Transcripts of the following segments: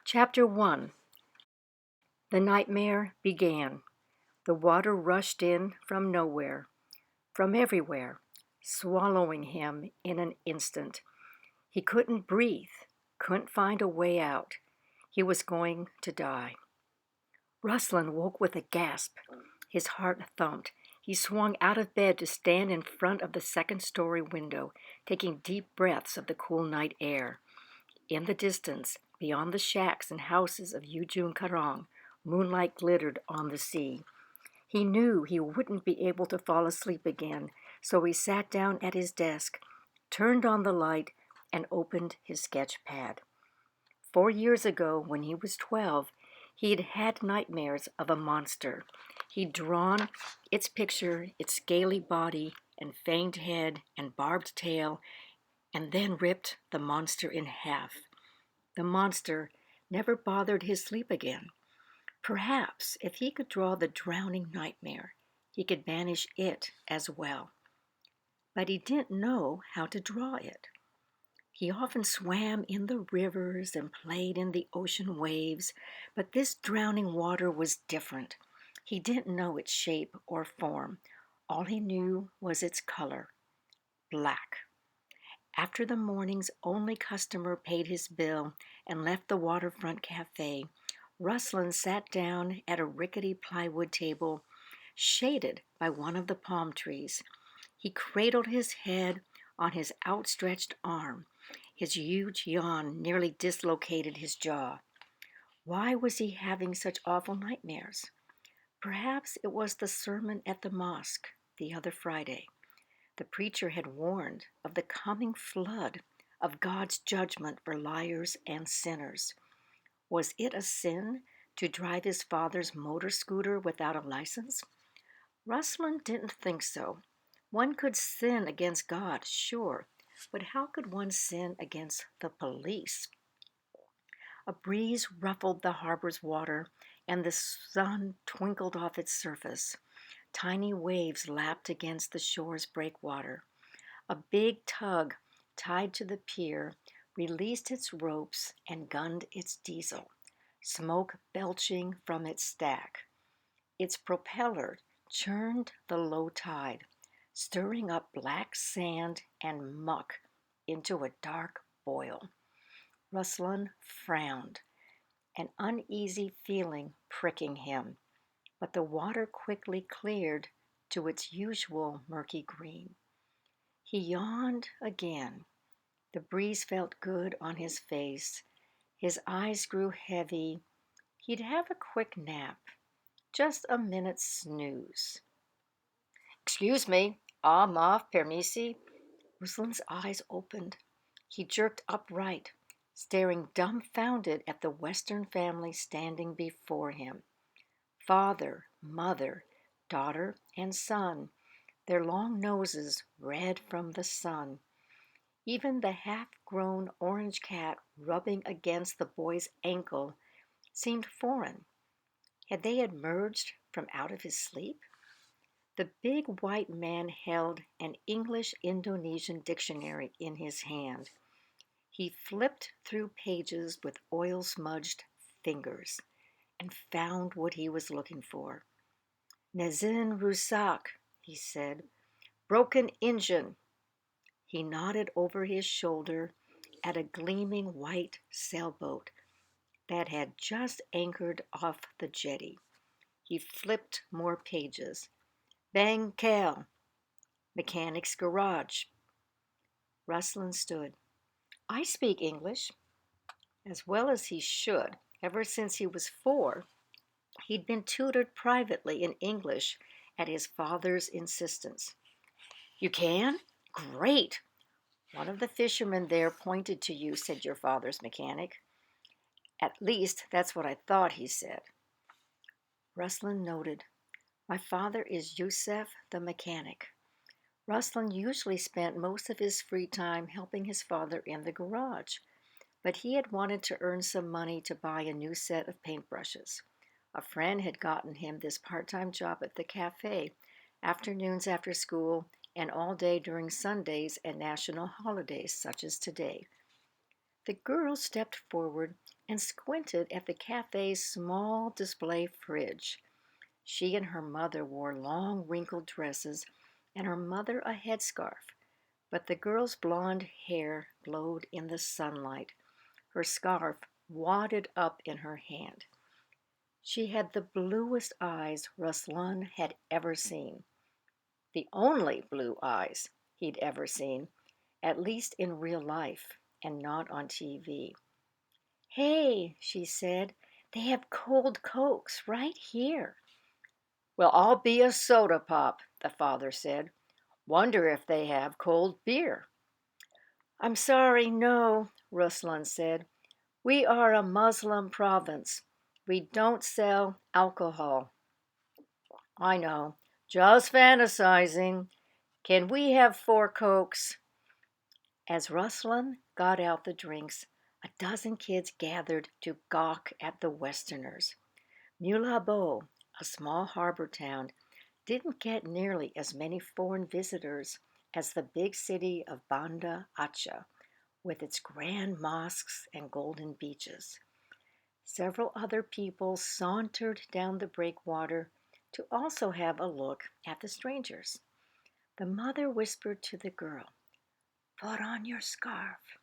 Chapter 1. The nightmare began. The water rushed in from nowhere, from everywhere, swallowing him in an instant. He couldn't breathe, couldn't find a way out. He was going to die. Ruslan woke with a gasp. His heart thumped. He swung out of bed to stand in front of the second-story window, taking deep breaths of the cool night air. In the distance, beyond the shacks and houses of Ujung Karong, moonlight glittered on the sea. He knew he wouldn't be able to fall asleep again, so he sat down at his desk, turned on the light, and opened his sketch pad. 4 years ago, when he was 12, he'd had nightmares of a monster. He'd drawn its picture, its scaly body and fanged head and barbed tail, and then ripped the monster in half. The monster never bothered his sleep again. Perhaps if he could draw the drowning nightmare, he could banish it as well. But he didn't know how to draw it. He often swam in the rivers and played in the ocean waves, but this drowning water was different. He didn't know its shape or form. All he knew was its color, black. After the morning's only customer paid his bill and left the waterfront cafe, Ruslan sat down at a rickety plywood table, shaded by one of the palm trees. He cradled his head on his outstretched arm. His huge yawn nearly dislocated his jaw. Why was he having such awful nightmares? Perhaps it was the sermon at the mosque the other Friday. The preacher had warned of the coming flood of God's judgment for liars and sinners. Was it a sin to drive his father's motor scooter without a license? Ruslan didn't think so. One could sin against God, sure, but how could one sin against the police? A breeze ruffled the harbor's water, and the sun twinkled off its surface. Tiny waves lapped against the shore's breakwater. A big tug, tied to the pier, released its ropes and gunned its diesel, smoke belching from its stack. Its propeller churned the low tide, stirring up black sand and muck into a dark boil. Ruslan frowned, an uneasy feeling pricking him, but the water quickly cleared to its usual murky green. He yawned again. The breeze felt good on his face. His eyes grew heavy. He'd have a quick nap, just a minute's snooze. "Excuse me, maaf permisi." Ruslan's eyes opened. He jerked upright, staring dumbfounded at the Western family standing before him. Father, mother, daughter, and son, their long noses red from the sun. Even the half-grown orange cat rubbing against the boy's ankle seemed foreign. Had they emerged from out of his sleep? The big white man held an English-Indonesian dictionary in his hand. He flipped through pages with oil-smudged fingers and found what he was looking for. "Mesin rusak," he said. "Broken engine." He nodded over his shoulder at a gleaming white sailboat that had just anchored off the jetty. He flipped more pages. "Bengkel, mechanic's garage." Ruslan stood. "I speak English." As well as he should. Ever since he was 4, he'd been tutored privately in English at his father's insistence. "You can? Great! One of the fishermen there pointed to you," said your father's mechanic. "At least, that's what I thought," he said. Ruslan noted. "My father is Yusef the mechanic." Ruslan usually spent most of his free time helping his father in the garage, but he had wanted to earn some money to buy a new set of paintbrushes. A friend had gotten him this part-time job at the cafe, afternoons after school and all day during Sundays and national holidays such as today. The girl stepped forward and squinted at the cafe's small display fridge. She and her mother wore long, wrinkled dresses, and her mother a headscarf, but the girl's blonde hair glowed in the sunlight, her scarf wadded up in her hand. She had the bluest eyes Ruslan had ever seen, the only blue eyes he'd ever seen, at least in real life and not on TV. "Hey," she said, "they have cold Cokes right here." "Well, I'll be a soda pop," the father said. "Wonder if they have cold beer." "I'm sorry, no," Ruslan said. "We are a Muslim province. We don't sell alcohol." "I know. Just fantasizing. Can we have 4 Cokes?" As Ruslan got out the drinks, a dozen kids gathered to gawk at the Westerners. Mulabo, a small harbor town, didn't get nearly as many foreign visitors as the big city of Banda Acha, with its grand mosques and golden beaches. Several other people sauntered down the breakwater to also have a look at the strangers. The mother whispered to the girl, "Put on your scarf."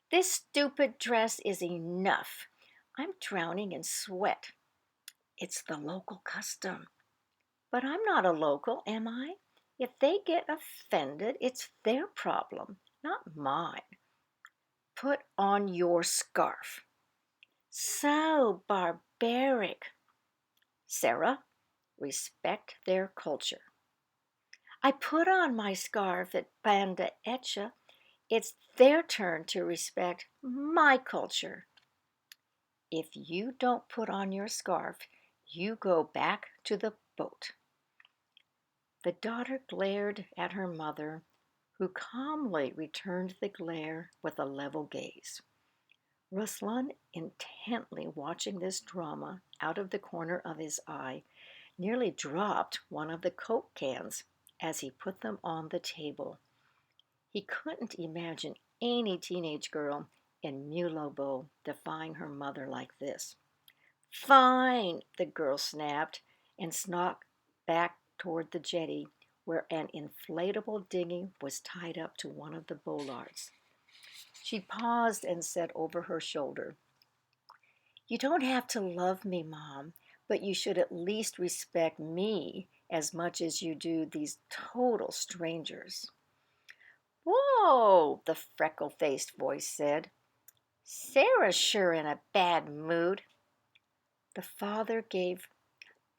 "This stupid dress is enough. I'm drowning in sweat." "It's the local custom." "But I'm not a local, am I? If they get offended, it's their problem, not mine." "Put on your scarf." "So barbaric." "Sarah, respect their culture." "I put on my scarf at Banda Etcha. It's their turn to respect my culture." "If you don't put on your scarf, you go back to the boat." The daughter glared at her mother, who calmly returned the glare with a level gaze. Ruslan, intently watching this drama out of the corner of his eye, nearly dropped one of the Coke cans as he put them on the table. He couldn't imagine any teenage girl in Mulabo defying her mother like this. "Fine," the girl snapped and stalked back toward the jetty where an inflatable dinghy was tied up to one of the bollards. She paused and said over her shoulder, "You don't have to love me, Mom, but you should at least respect me as much as you do these total strangers." "Whoa," the freckle-faced voice said. "Sarah's sure in a bad mood." The father gave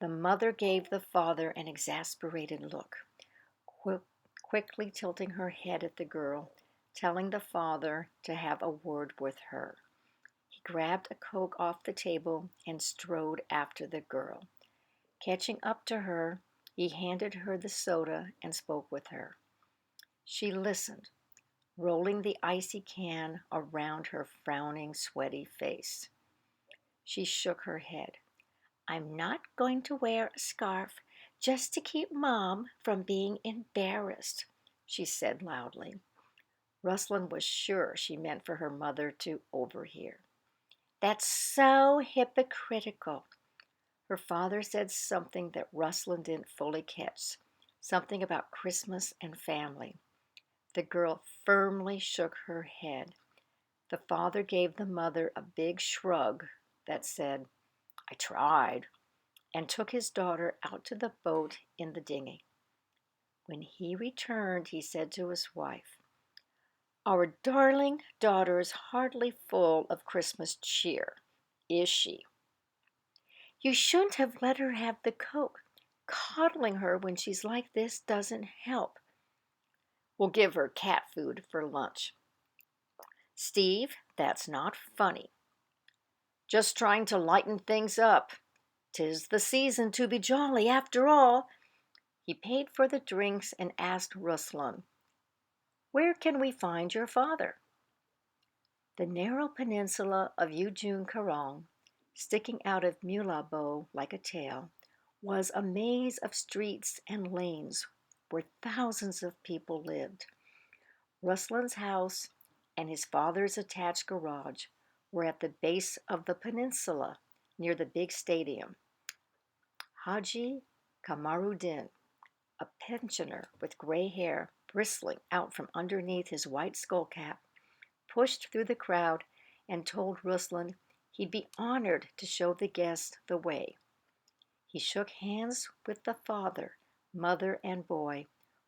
The mother gave the father an exasperated look, quickly tilting her head at the girl, telling the father to have a word with her. He grabbed a Coke off the table and strode after the girl. Catching up to her, he handed her the soda and spoke with her. She listened, rolling the icy can around her frowning, sweaty face. She shook her head. "I'm not going to wear a scarf just to keep Mom from being embarrassed," she said loudly. Ruslan was sure she meant for her mother to overhear. "That's so hypocritical." Her father said something that Ruslan didn't fully catch, something about Christmas and family. The girl firmly shook her head. The father gave the mother a big shrug that said, "I tried," and took his daughter out to the boat in the dinghy. When he returned, he said to his wife, "Our darling daughter is hardly full of Christmas cheer, is she?" "You shouldn't have let her have the Coke. Coddling her when she's like this doesn't help." "We'll give her cat food for lunch." "Steve, that's not funny." "Just trying to lighten things up. 'Tis the season to be jolly after all." He paid for the drinks and asked Ruslan, "Where can we find your father?" The narrow peninsula of Ujung Karong, sticking out of Mulabo like a tail, was a maze of streets and lanes where thousands of people lived. Ruslan's house and his father's attached garage were at the base of the peninsula near the big stadium. Haji Kamaruddin, a pensioner with gray hair bristling out from underneath his white skull cap, pushed through the crowd and told Ruslan he'd be honored to show the guests the way. He shook hands with the father, mother, and boy,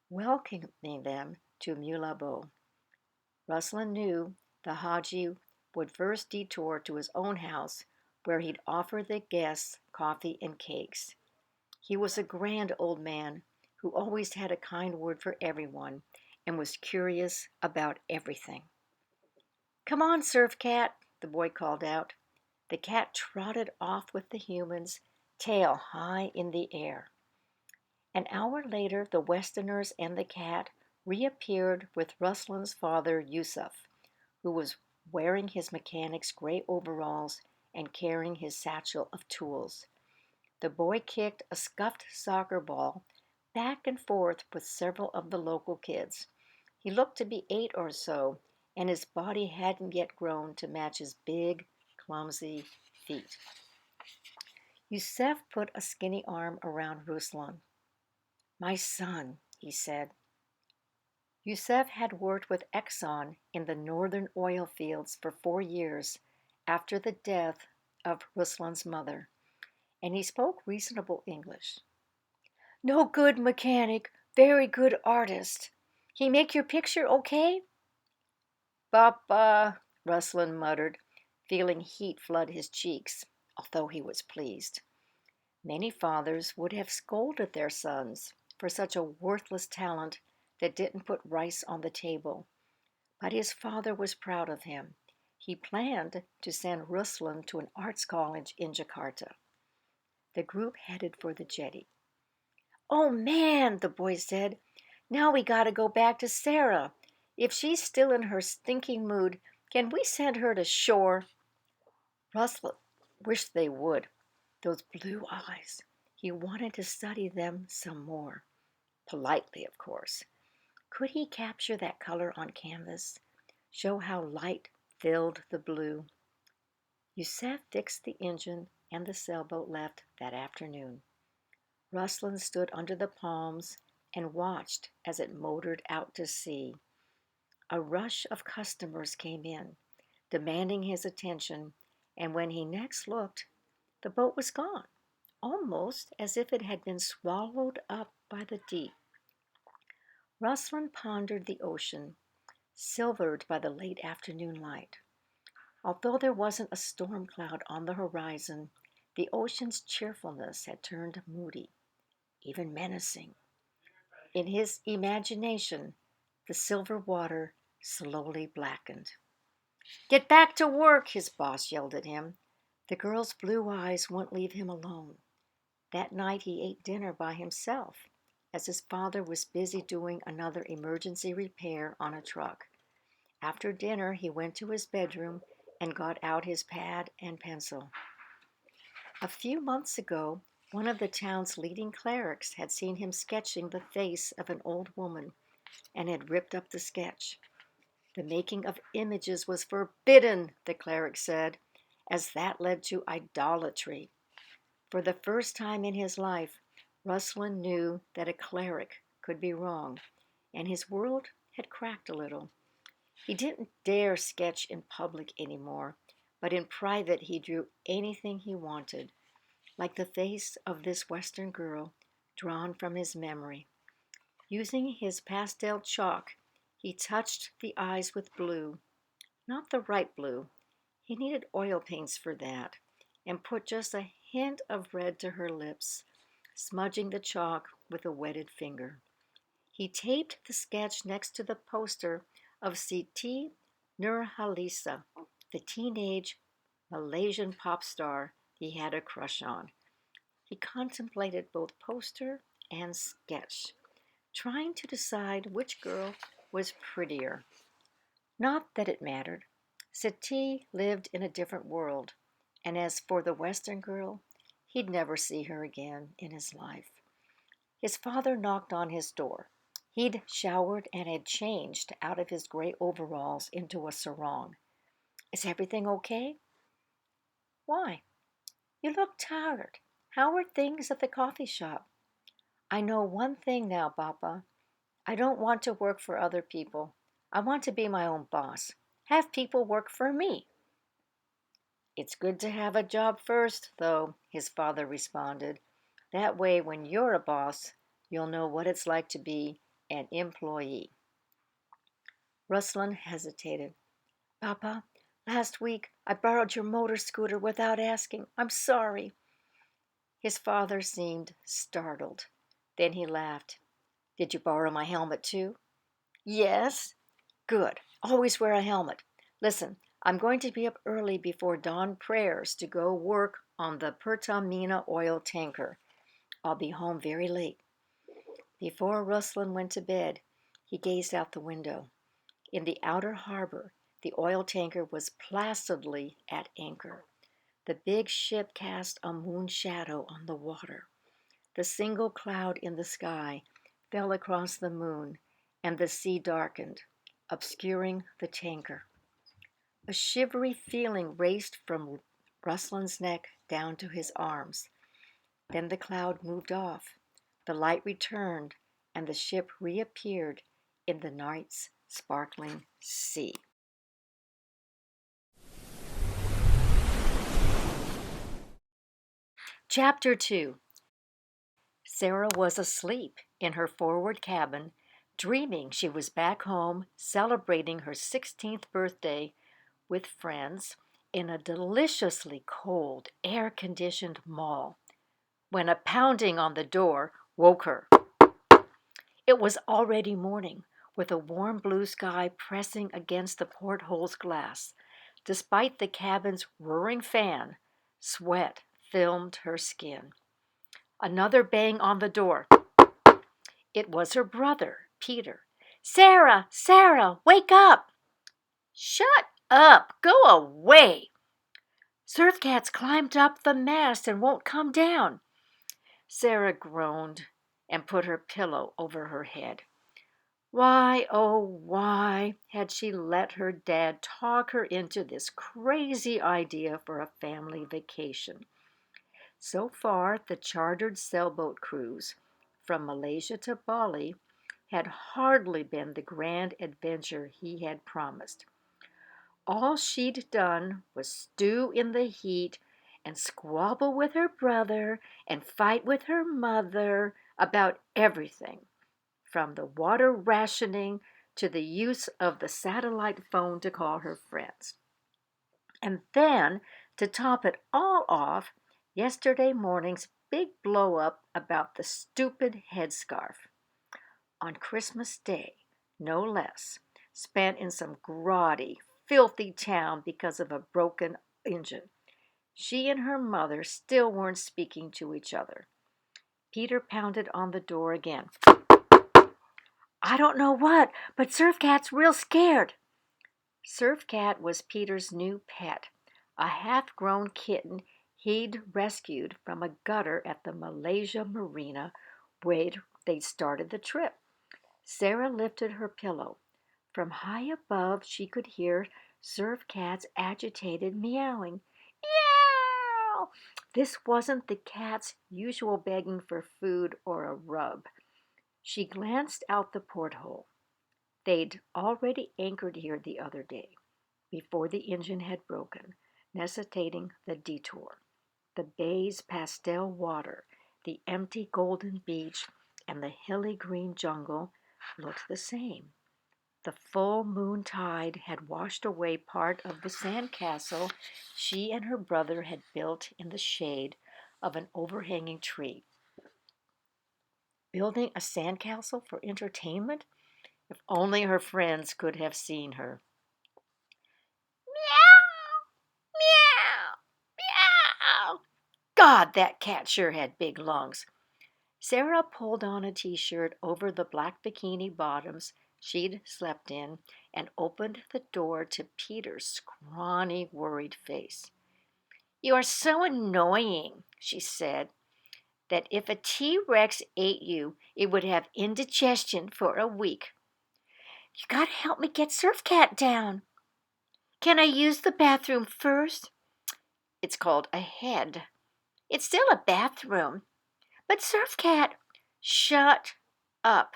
welcoming them to Mulabo. Ruslan knew the Haji would first detour to his own house, where he'd offer the guests coffee and cakes. He was a grand old man who always had a kind word for everyone and was curious about everything. "Come on, Surf Cat," the boy called out. The cat trotted off with the humans, tail high in the air. An hour later, the Westerners and the cat reappeared with Ruslan's father, Yusuf, who was wearing his mechanic's gray overalls and carrying his satchel of tools. The boy kicked a scuffed soccer ball back and forth with several of the local kids. He looked to be 8 or so, and his body hadn't yet grown to match his big, clumsy feet. Yusef put a skinny arm around Ruslan. "My son," he said. Yusef had worked with Exxon in the northern oil fields for 4 years after the death of Ruslan's mother, and he spoke reasonable English. "No good mechanic, very good artist. He make your picture okay?" "Papa," Ruslan muttered, feeling heat flood his cheeks, although he was pleased. Many fathers would have scolded their sons for such a worthless talent that didn't put rice on the table. But his father was proud of him. He planned to send Ruslan to an arts college in Jakarta. The group headed for the jetty. "Oh man," the boy said, "now we gotta go back to Sarah. If she's still in her stinking mood, can we send her to shore?" Ruslan wished they would. Those blue eyes. He wanted to study them some more. Politely, of course. Could he capture that color on canvas? Show how light filled the blue? Yusef fixed the engine and the sailboat left that afternoon. Ruslan stood under the palms and watched as it motored out to sea. A rush of customers came in, demanding his attention, and when he next looked, the boat was gone, almost as if it had been swallowed up by the deep. Ruslan pondered the ocean, silvered by the late afternoon light. Although there wasn't a storm cloud on the horizon, the ocean's cheerfulness had turned moody, even menacing. In his imagination, the silver water slowly blackened. "Get back to work," his boss yelled at him. The girl's blue eyes wouldn't leave him alone. That night he ate dinner by himself, as his father was busy doing another emergency repair on a truck. After dinner, he went to his bedroom and got out his pad and pencil. A few months ago, one of the town's leading clerics had seen him sketching the face of an old woman and had ripped up the sketch. The making of images was forbidden, the cleric said, as that led to idolatry. For the first time in his life, Ruslan knew that a cleric could be wrong, and his world had cracked a little. He didn't dare sketch in public anymore, but in private he drew anything he wanted, like the face of this Western girl drawn from his memory. Using his pastel chalk, he touched the eyes with blue, not the right blue. He needed oil paints for that, and put just a hint of red to her lips, smudging the chalk with a wetted finger. He taped the sketch next to the poster of Siti Nurhalisa, the teenage Malaysian pop star he had a crush on. He contemplated both poster and sketch, trying to decide which girl was prettier. Not that it mattered. Siti lived in a different world, and as for the Western girl, he'd never see her again in his life. His father knocked on his door. He'd showered and had changed out of his gray overalls into a sarong. Is everything okay? Why? You look tired. How are things at the coffee shop? I know one thing now, Papa. I don't want to work for other people. I want to be my own boss. Have people work for me. It's good to have a job first, though, his father responded. That way, when you're a boss, you'll know what it's like to be an employee. Ruslan hesitated. Papa, last week I borrowed your motor scooter without asking. I'm sorry. His father seemed startled. Then he laughed. Did you borrow my helmet too? Yes. Good. Always wear a helmet. Listen, I'm going to be up early before dawn prayers to go work on the Pertamina oil tanker. I'll be home very late. Before Ruslan went to bed, he gazed out the window. In the outer harbor, the oil tanker was placidly at anchor. The big ship cast a moon shadow on the water. The single cloud in the sky fell across the moon, and the sea darkened, obscuring the tanker. A shivery feeling raced from Ruslan's neck down to his arms. Then the cloud moved off, the light returned, and the ship reappeared in the night's sparkling sea. Chapter 2. Sarah was asleep in her forward cabin, dreaming she was back home celebrating her 16th birthday with friends in a deliciously cold, air-conditioned mall, when a pounding on the door woke her. It was already morning, with a warm blue sky pressing against the porthole's glass. Despite the cabin's whirring fan, sweat filmed her skin. Another bang on the door. It was her brother, Peter. Sarah, Sarah, wake up! Shut up! Go away! Surf cats climbed up the mast and won't come down. Sarah groaned and put her pillow over her head. Why, oh, why had she let her dad talk her into this crazy idea for a family vacation? So far, the chartered sailboat cruise from Malaysia to Bali had hardly been the grand adventure he had promised. All she'd done was stew in the heat and squabble with her brother and fight with her mother about everything, from the water rationing to the use of the satellite phone to call her friends. And then, to top it all off, yesterday morning's big blow up about the stupid headscarf. On Christmas Day, no less, spent in some grotty, filthy town because of a broken engine. She and her mother still weren't speaking to each other. Peter pounded on the door again. I don't know what, but Surf Cat's real scared. Surf Cat was Peter's new pet, a half-grown kitten he'd rescued from a gutter at the Malaysia Marina where they'd started the trip. Sarah lifted her pillow. From high above, she could hear Surf Cat's agitated meowing. Meow! This wasn't the cat's usual begging for food or a rub. She glanced out the porthole. They'd already anchored here the other day, before the engine had broken, necessitating the detour. The bay's pastel water, the empty golden beach, and the hilly green jungle looked the same. The full moon tide had washed away part of the sandcastle she and her brother had built in the shade of an overhanging tree. Building a sandcastle for entertainment? If only her friends could have seen her. Meow! Meow! God, that cat sure had big lungs. Sarah pulled on a t-shirt over the black bikini bottoms she'd slept in and opened the door to Peter's scrawny, worried face. You are so annoying, she said. that if a T-Rex ate you, it would have indigestion for a week. You gotta help me get Surf Cat down. Can I use the bathroom first? It's called a head. It's still a bathroom. But Surf Cat, shut up.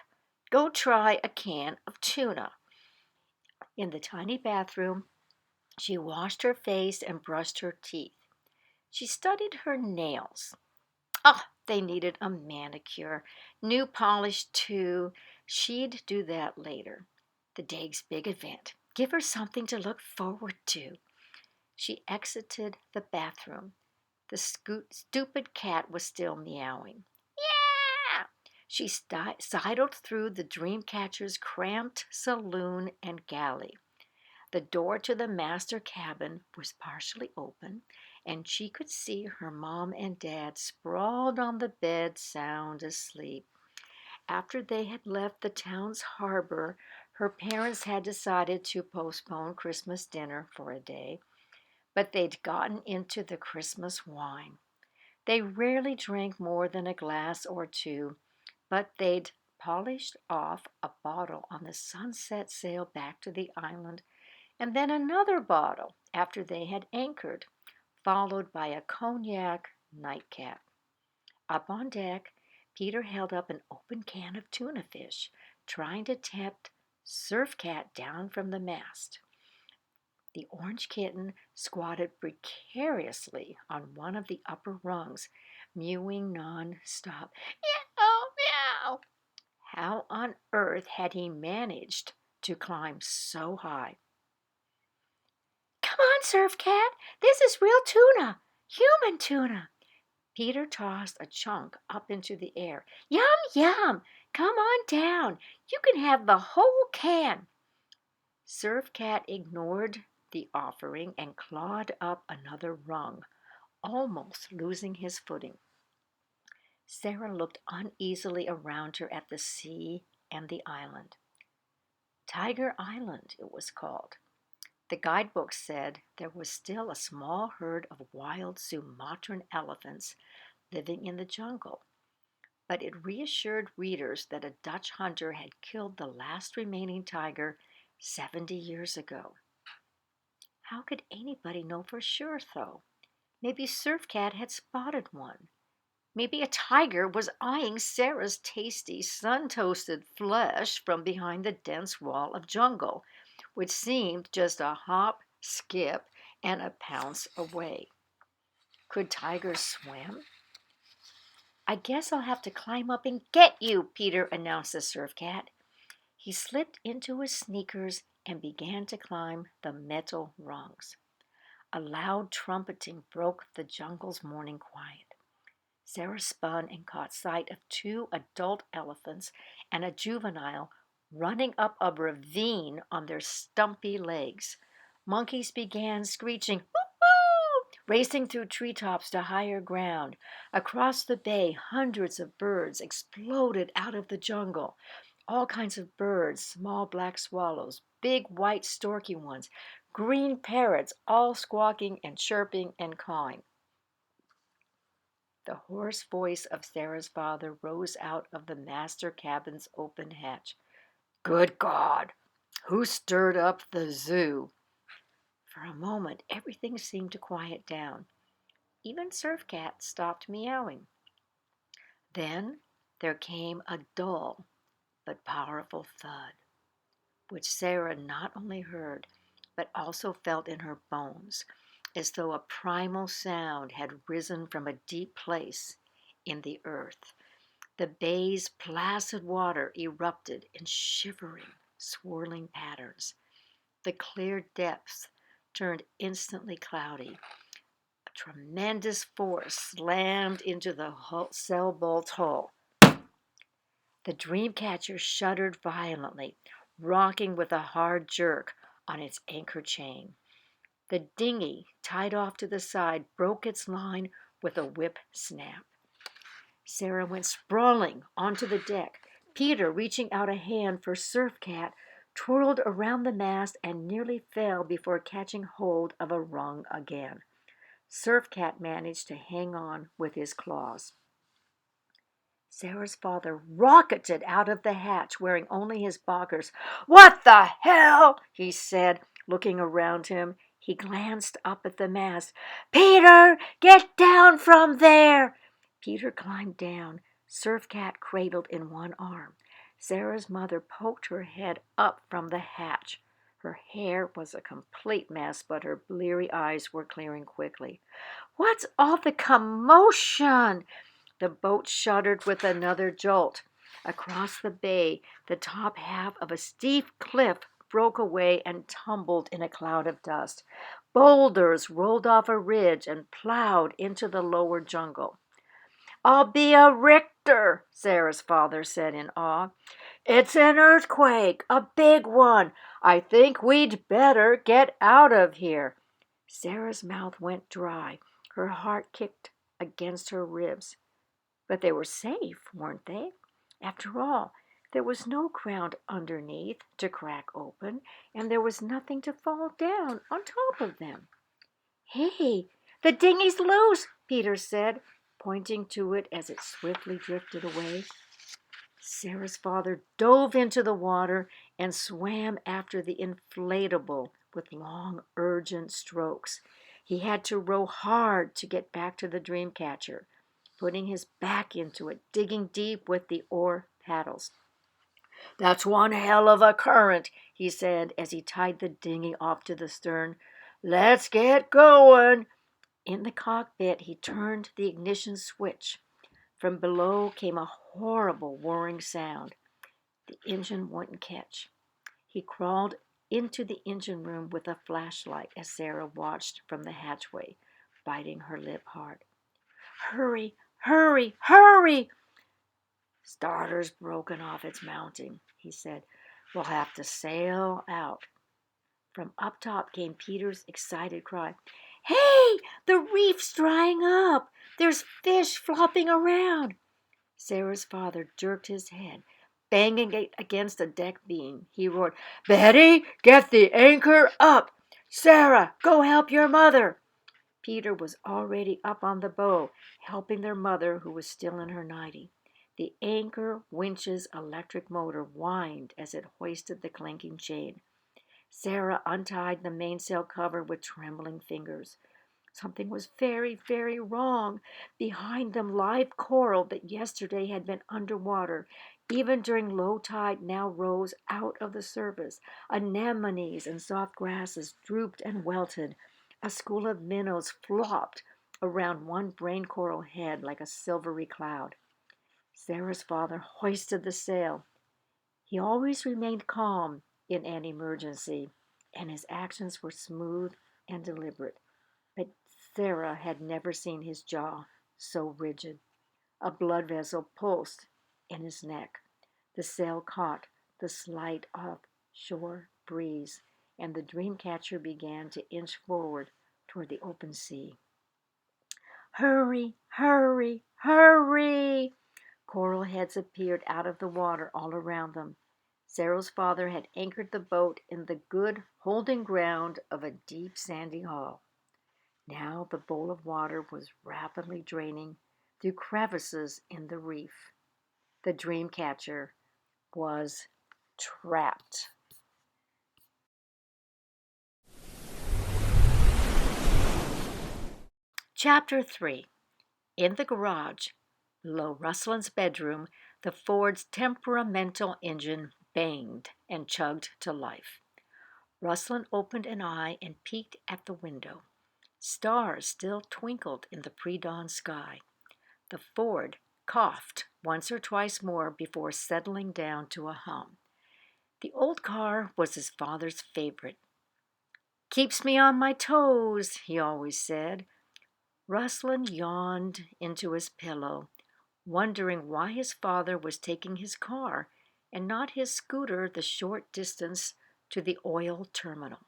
Go try a can of tuna. In the tiny bathroom, she washed her face and brushed her teeth. She studied her nails. Oh, they needed a manicure. New polish, too. She'd do that later. The day's big event. Give her something to look forward to. She exited the bathroom. The stupid cat was still meowing. Yeah! She sidled through the Dreamcatcher's cramped saloon and galley. The door to the master cabin was partially open, and she could see her mom and dad sprawled on the bed, sound asleep. After they had left the town's harbor, her parents had decided to postpone Christmas dinner for a day, but they'd gotten into the Christmas wine. They rarely drank more than a glass or two, but they'd polished off a bottle on the sunset sail back to the island, and then another bottle after they had anchored, followed by a cognac nightcap. Up on deck, Peter held up an open can of tuna fish, trying to tempt Surf Cat down from the mast. The orange kitten squatted precariously on one of the upper rungs, mewing non-stop. Meow, meow. How on earth had he managed to climb so high? Come on, Surf Cat. This is real tuna. Human tuna. Peter tossed a chunk up into the air. Yum, yum. Come on down. You can have the whole can. Surf Cat ignored the offering and clawed up another rung, almost losing his footing. Sarah looked uneasily around her at the sea and the island. Tiger Island, it was called. The guidebook said there was still a small herd of wild Sumatran elephants living in the jungle, but it reassured readers that a Dutch hunter had killed the last remaining tiger 70 years ago. How could anybody know for sure, though? Maybe Surf Cat had spotted one. Maybe a tiger was eyeing Sarah's tasty, sun-toasted flesh from behind the dense wall of jungle, which seemed just a hop, skip, and a pounce away. Could tigers swim? I guess I'll have to climb up and get you, Peter announced the Surf Cat. He slipped into his sneakers and began to climb the metal rungs. A loud trumpeting broke the jungle's morning quiet. Sarah spun and caught sight of two adult elephants and a juvenile running up a ravine on their stumpy legs. Monkeys began screeching, woo-hoo, racing through treetops to higher ground. Across the bay, hundreds of birds exploded out of the jungle. All kinds of birds, small black swallows, big white storky ones, green parrots, all squawking and chirping and cawing. The hoarse voice of Sarah's father rose out of the master cabin's open hatch. Good God! Who stirred up the zoo? For a moment, everything seemed to quiet down. Even Surf Cat stopped meowing. Then there came a dull but powerful thud, which Sarah not only heard, but also felt in her bones, as though a primal sound had risen from a deep place in the earth. The bay's placid water erupted in shivering, swirling patterns. The clear depths turned instantly cloudy. A tremendous force slammed into the sailboat's hull. The Dreamcatcher shuddered violently, rocking with a hard jerk on its anchor chain. The dinghy, tied off to the side, broke its line with a whip snap. Sarah went sprawling onto the deck. Peter, reaching out a hand for Surf Cat, twirled around the mast and nearly fell before catching hold of a rung again. Surf Cat managed to hang on with his claws. Sarah's father rocketed out of the hatch wearing only his boggers. "What the hell?" he said, looking around him. He glanced up at the mast. "Peter, get down from there!" Peter climbed down, Surf Cat cradled in one arm. Sarah's mother poked her head up from the hatch. Her hair was a complete mess, but her bleary eyes were clearing quickly. "What's all the commotion?" The boat shuddered with another jolt. Across the bay, the top half of a steep cliff broke away and tumbled in a cloud of dust. Boulders rolled off a ridge and plowed into the lower jungle. "I'll be a Richter," Sarah's father said in awe. "It's an earthquake, a big one. I think we'd better get out of here." Sarah's mouth went dry. Her heart kicked against her ribs. But they were safe, weren't they? After all, there was no ground underneath to crack open, and there was nothing to fall down on top of them. "Hey, the dinghy's loose," Peter said, pointing to it as it swiftly drifted away. Sarah's father dove into the water and swam after the inflatable with long, urgent strokes. He had to row hard to get back to the dream catcher, putting his back into it, digging deep with the oar paddles. "That's one hell of a current," he said as he tied the dinghy off to the stern. "Let's get going." In the cockpit, he turned the ignition switch. From below came a horrible whirring sound. The engine wouldn't catch. He crawled into the engine room with a flashlight as Sarah watched from the hatchway, biting her lip hard. "Hurry, hurry, hurry!" "Starter's broken off its mounting," he said. "We'll have to sail out." From up top came Peter's excited cry. "Hey, the reef's drying up! There's fish flopping around!" Sarah's father jerked his head, banging it against a deck beam. He roared, "Betty, get the anchor up! Sarah, go help your mother!" Peter was already up on the bow, helping their mother, who was still in her nightie. The anchor winch's electric motor whined as it hoisted the clanking chain. Sarah untied the mainsail cover with trembling fingers. Something was very, very wrong. Behind them, live coral that yesterday had been underwater, even during low tide, now rose out of the surface. Anemones and soft grasses drooped and welted. A school of minnows flopped around one brain coral head like a silvery cloud. Sarah's father hoisted the sail. He always remained calm in an emergency, and his actions were smooth and deliberate. But Sarah had never seen his jaw so rigid. A blood vessel pulsed in his neck. The sail caught the slight offshore breeze, and the dream catcher began to inch forward toward the open sea. "Hurry, hurry, hurry!" Coral heads appeared out of the water all around them. Sarah's father had anchored the boat in the good holding ground of a deep sandy hall. Now the bowl of water was rapidly draining through crevices in the reef. The dream catcher was trapped. Chapter 3. In the garage, below Ruslin's bedroom, the Ford's temperamental engine banged and chugged to life. Ruslin opened an eye and peeked at the window. Stars still twinkled in the pre-dawn sky. The Ford coughed once or twice more before settling down to a hum. The old car was his father's favorite. "Keeps me on my toes," he always said. Ruslin yawned into his pillow, wondering why his father was taking his car and not his scooter the short distance to the oil terminal.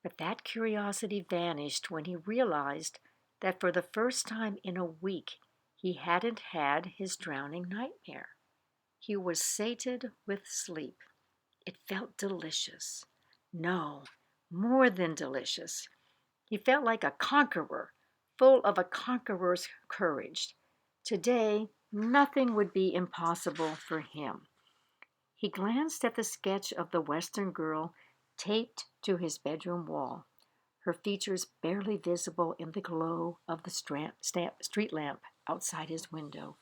But that curiosity vanished when he realized that for the first time in a week he hadn't had his drowning nightmare. He was sated with sleep. It felt delicious. No, more than delicious. He felt like a conqueror, full of a conqueror's courage. Today Nothing would be impossible for him. He glanced at the sketch of the Western girl taped to his bedroom wall, her features barely visible in the glow of the street lamp outside his window.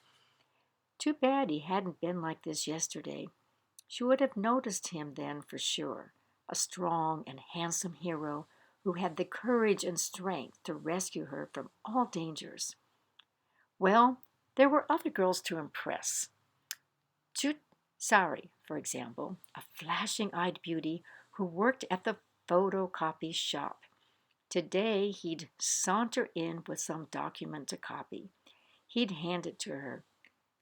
Too bad he hadn't been like this yesterday. She would have noticed him then for sure, a strong and handsome hero who had the courage and strength to rescue her from all dangers. Well, there were other girls to impress. Sari, for example, a flashing-eyed beauty who worked at the photocopy shop. Today he'd saunter in with some document to copy. He'd hand it to her.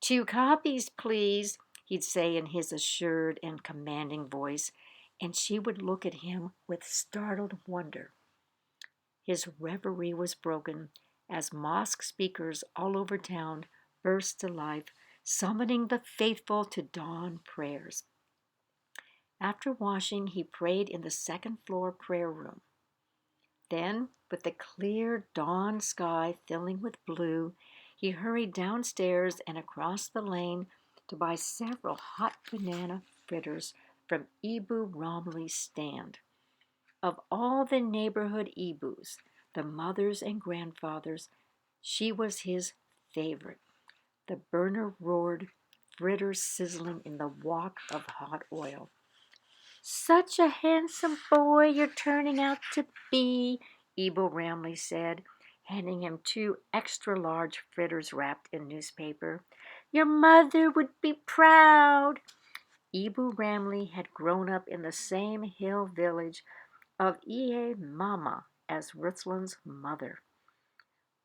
2 copies, please, he'd say in his assured and commanding voice, and she would look at him with startled wonder. His reverie was broken as mosque speakers all over town burst to life, summoning the faithful to dawn prayers. After washing, he prayed in the second-floor prayer room. Then, with the clear dawn sky filling with blue, he hurried downstairs and across the lane to buy several hot banana fritters from Ibu Romley's stand. Of all the neighborhood Ibus, the mothers and grandfathers, she was his favorite. The burner roared, fritters sizzling in the wok of hot oil. "Such a handsome boy you're turning out to be," Ibu Ramley said, handing him 2 extra-large fritters wrapped in newspaper. "Your mother would be proud." Ibu Ramley had grown up in the same hill village of Ie Mama as Ruslan's mother.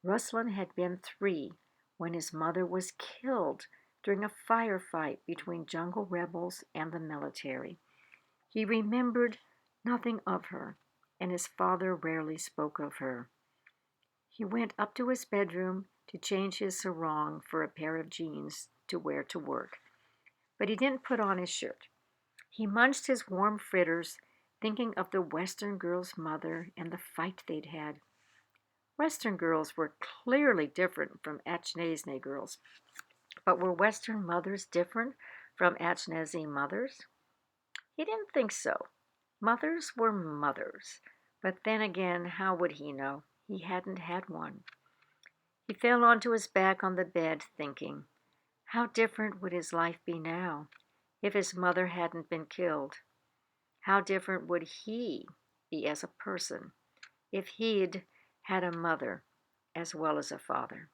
Ruslan had been 3 when his mother was killed during a firefight between jungle rebels and the military. He remembered nothing of her, and his father rarely spoke of her. He went up to his bedroom to change his sarong for a pair of jeans to wear to work, but he didn't put on his shirt. He munched his warm fritters, thinking of the Western girl's mother and the fight they'd had. Western girls were clearly different from Achnese girls, but were Western mothers different from Achnese mothers? He didn't think so. Mothers were mothers, but then again, how would he know? He hadn't had one. He fell onto his back on the bed, thinking, how different would his life be now if his mother hadn't been killed? How different would he be as a person if he'd had a mother as well as a father?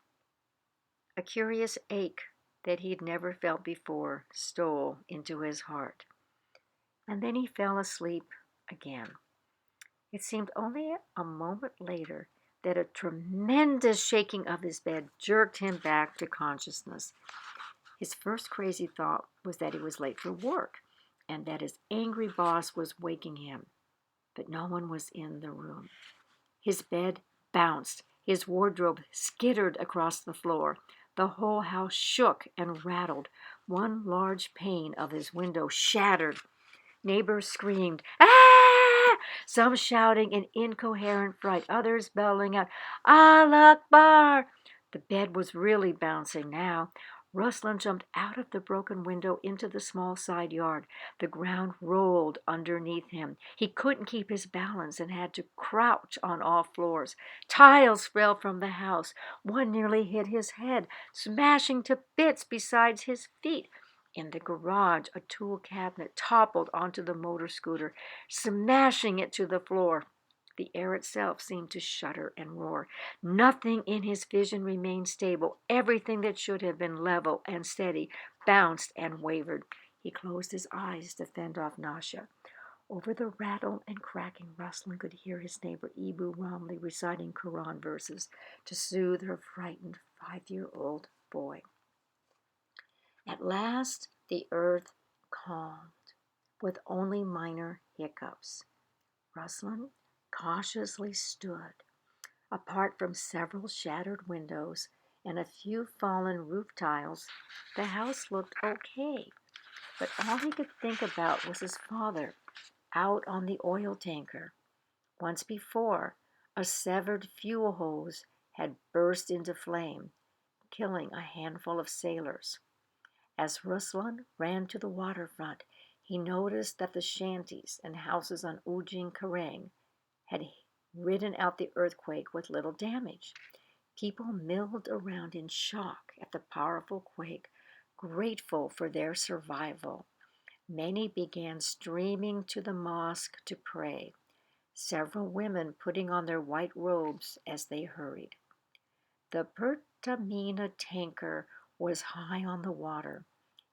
A curious ache that he'd never felt before stole into his heart. And then he fell asleep again. It seemed only a moment later that a tremendous shaking of his bed jerked him back to consciousness. His first crazy thought was that he was late for work and that his angry boss was waking him, but no one was in the room. His bed bounced. His wardrobe skittered across the floor. The whole house shook and rattled. One large pane of his window shattered. Neighbors screamed, "Ah!" Some shouting in incoherent fright, others bellowing out, "Allah Akbar!" The bed was really bouncing now. Ruslan jumped out of the broken window into the small side yard. The ground rolled underneath him. He couldn't keep his balance and had to crouch on all floors. Tiles fell from the house. One nearly hit his head, smashing to bits beside his feet. In the garage, a tool cabinet toppled onto the motor scooter, smashing it to the floor. The air itself seemed to shudder and roar. Nothing in his vision remained stable. Everything that should have been level and steady bounced and wavered. He closed his eyes to fend off nausea. Over the rattle and cracking, Ruslan could hear his neighbor Ibu Romley reciting Quran verses to soothe her frightened 5-year-old boy. At last, the earth calmed, with only minor hiccups. Ruslan cautiously stood. Apart from several shattered windows and a few fallen roof tiles, the house looked okay. But all he could think about was his father out on the oil tanker. Once before, a severed fuel hose had burst into flame. killing a handful of sailors. As Ruslan ran to the waterfront, he noticed that the shanties and houses on Ujing Karang had ridden out the earthquake with little damage. People milled around in shock at the powerful quake, grateful for their survival. Many began streaming to the mosque to pray, several women putting on their white robes as they hurried. The Pertamina tanker was high on the water,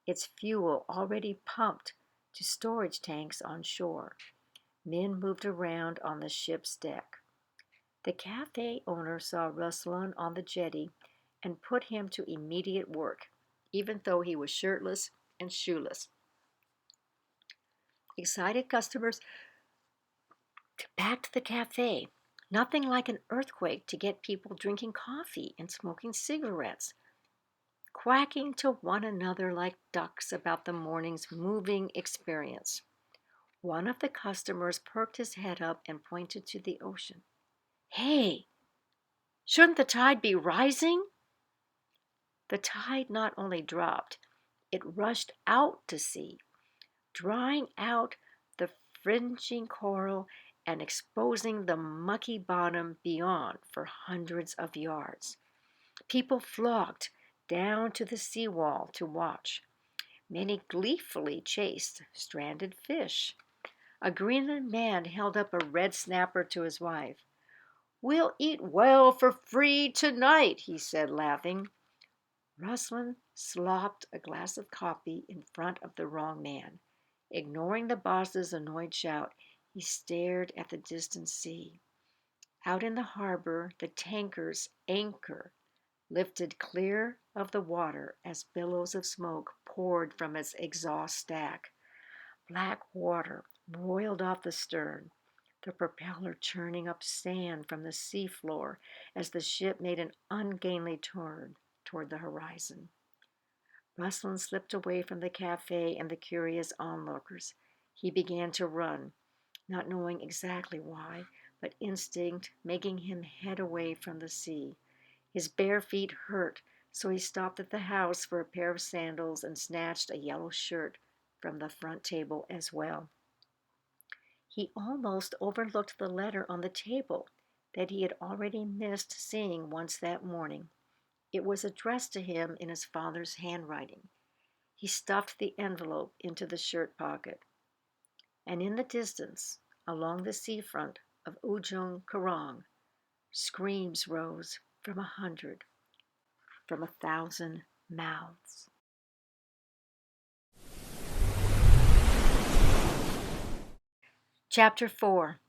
its fuel already pumped to storage tanks on shore. Men moved around on the ship's deck. The cafe owner saw Ruslan on the jetty and put him to immediate work, even though he was shirtless and shoeless. Excited customers packed the cafe. Nothing like an earthquake to get people drinking coffee and smoking cigarettes, quacking to one another like ducks about the morning's moving experience. One of the customers perked his head up and pointed to the ocean. "Hey, shouldn't the tide be rising?" The tide not only dropped, it rushed out to sea, drying out the fringing coral and exposing the mucky bottom beyond for hundreds of yards. People flocked down to the seawall to watch. Many gleefully chased stranded fish. A Greenland man held up a red snapper to his wife. "We'll eat whale for free tonight," he said, laughing. Ruslan slopped a glass of coffee in front of the wrong man. Ignoring the boss's annoyed shout, he stared at the distant sea. Out in the harbor, the tanker's anchor lifted clear of the water as billows of smoke poured from its exhaust stack. Black water boiled off the stern, the propeller churning up sand from the seafloor as the ship made an ungainly turn toward the horizon. Ruslan slipped away from the cafe and the curious onlookers. He began to run, not knowing exactly why, but instinct making him head away from the sea. His bare feet hurt, so he stopped at the house for a pair of sandals and snatched a yellow shirt from the front table as well. He almost overlooked the letter on the table that he had already missed seeing once that morning. It was addressed to him in his father's handwriting. He stuffed the envelope into the shirt pocket. And in the distance, along the seafront of Ujung Karang, screams rose from 100, from 1,000 mouths. Chapter 4.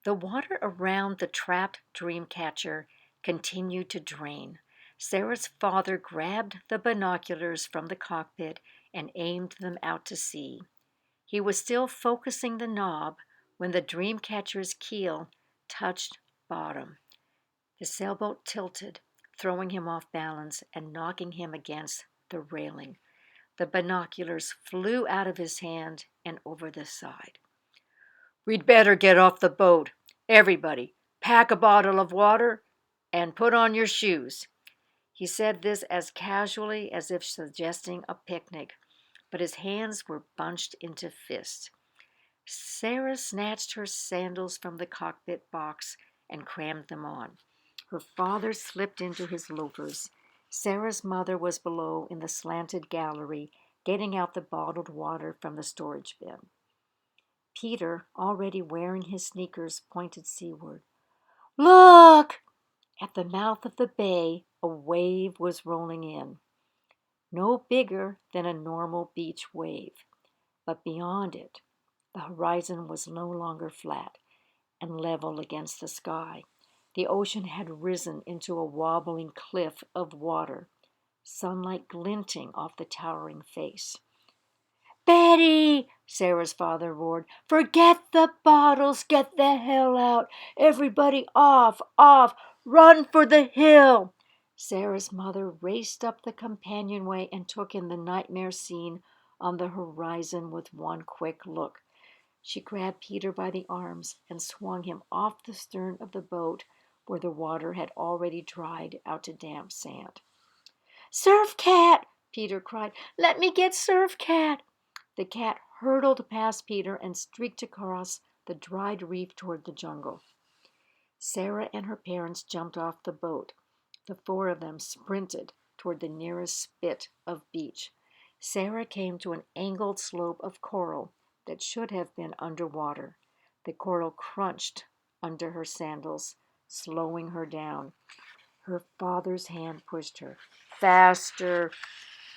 The water around the trapped dream catcher continued to drain. Sarah's father grabbed the binoculars from the cockpit and aimed them out to sea. He was still focusing the knob when the dream catcher's keel touched bottom. The sailboat tilted, throwing him off balance and knocking him against the railing. The binoculars flew out of his hand and over the side. "We'd better get off the boat. Everybody, pack a bottle of water and put on your shoes." He said this as casually as if suggesting a picnic, but his hands were bunched into fists. Sarah snatched her sandals from the cockpit box and crammed them on. Her father slipped into his loafers. Sarah's mother was below in the slanted gallery, getting out the bottled water from the storage bin. Peter, already wearing his sneakers, pointed seaward. "Look!" At the mouth of the bay, a wave was rolling in. No bigger than a normal beach wave, but beyond it, the horizon was no longer flat and level against the sky. The ocean had risen into a wobbling cliff of water, sunlight glinting off the towering face. "Betty!" Sarah's father roared. "Forget the bottles! Get the hell out! Everybody off! Off! Run for the hill!" Sarah's mother raced up the companionway and took in the nightmare scene on the horizon with one quick look. She grabbed Peter by the arms and swung him off the stern of the boat where the water had already dried out to damp sand. "Surf Cat!" Peter cried. "Let me get Surf Cat!" The cat hurtled past Peter and streaked across the dried reef toward the jungle. Sarah and her parents jumped off the boat. The four of them sprinted toward the nearest spit of beach. Sarah came to an angled slope of coral that should have been underwater. The coral crunched under her sandals, slowing her down. Her father's hand pushed her. Faster!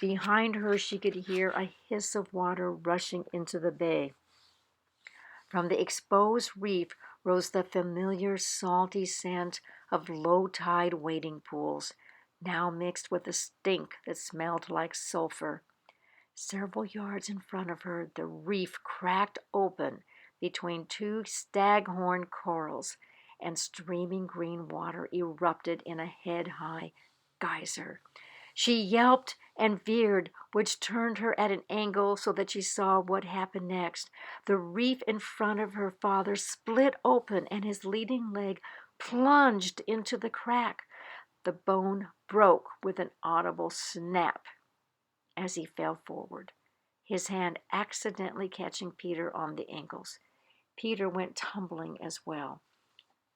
Behind her, she could hear a hiss of water rushing into the bay. From the exposed reef rose the familiar salty scent of low-tide wading pools, now mixed with a stink that smelled like sulfur. Several yards in front of her, the reef cracked open between two staghorn corals, and streaming green water erupted in a head-high geyser. She yelped and veered, which turned her at an angle so that she saw what happened next. The reef in front of her father split open, and his leading leg plunged into the crack. The bone broke with an audible snap as he fell forward, his hand accidentally catching Peter on the ankles. Peter went tumbling as well.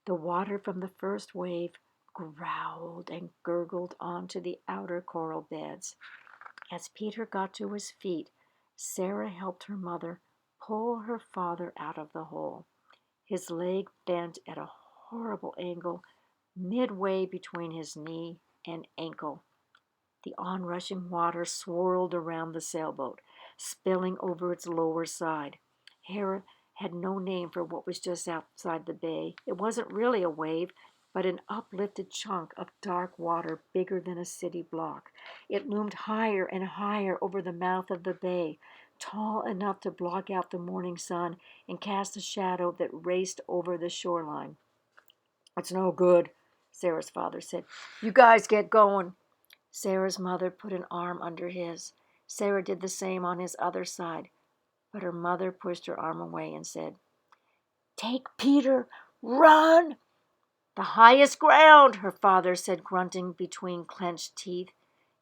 The water from the first wave growled and gurgled onto the outer coral beds. As Peter got to his feet, Sarah helped her mother pull her father out of the hole. His leg bent at a horrible angle midway between his knee and ankle. The onrushing water swirled around the sailboat, spilling over its lower side. Hera had no name for what was just outside the bay. It wasn't really a wave, but an uplifted chunk of dark water bigger than a city block. It loomed higher and higher over the mouth of the bay, tall enough to block out the morning sun and cast a shadow that raced over the shoreline. "It's no good," Sarah's father said. "You guys get going." Sarah's mother put an arm under his. Sarah did the same on his other side, but her mother pushed her arm away and said, "Take Peter, run!" "The highest ground," her father said, grunting between clenched teeth.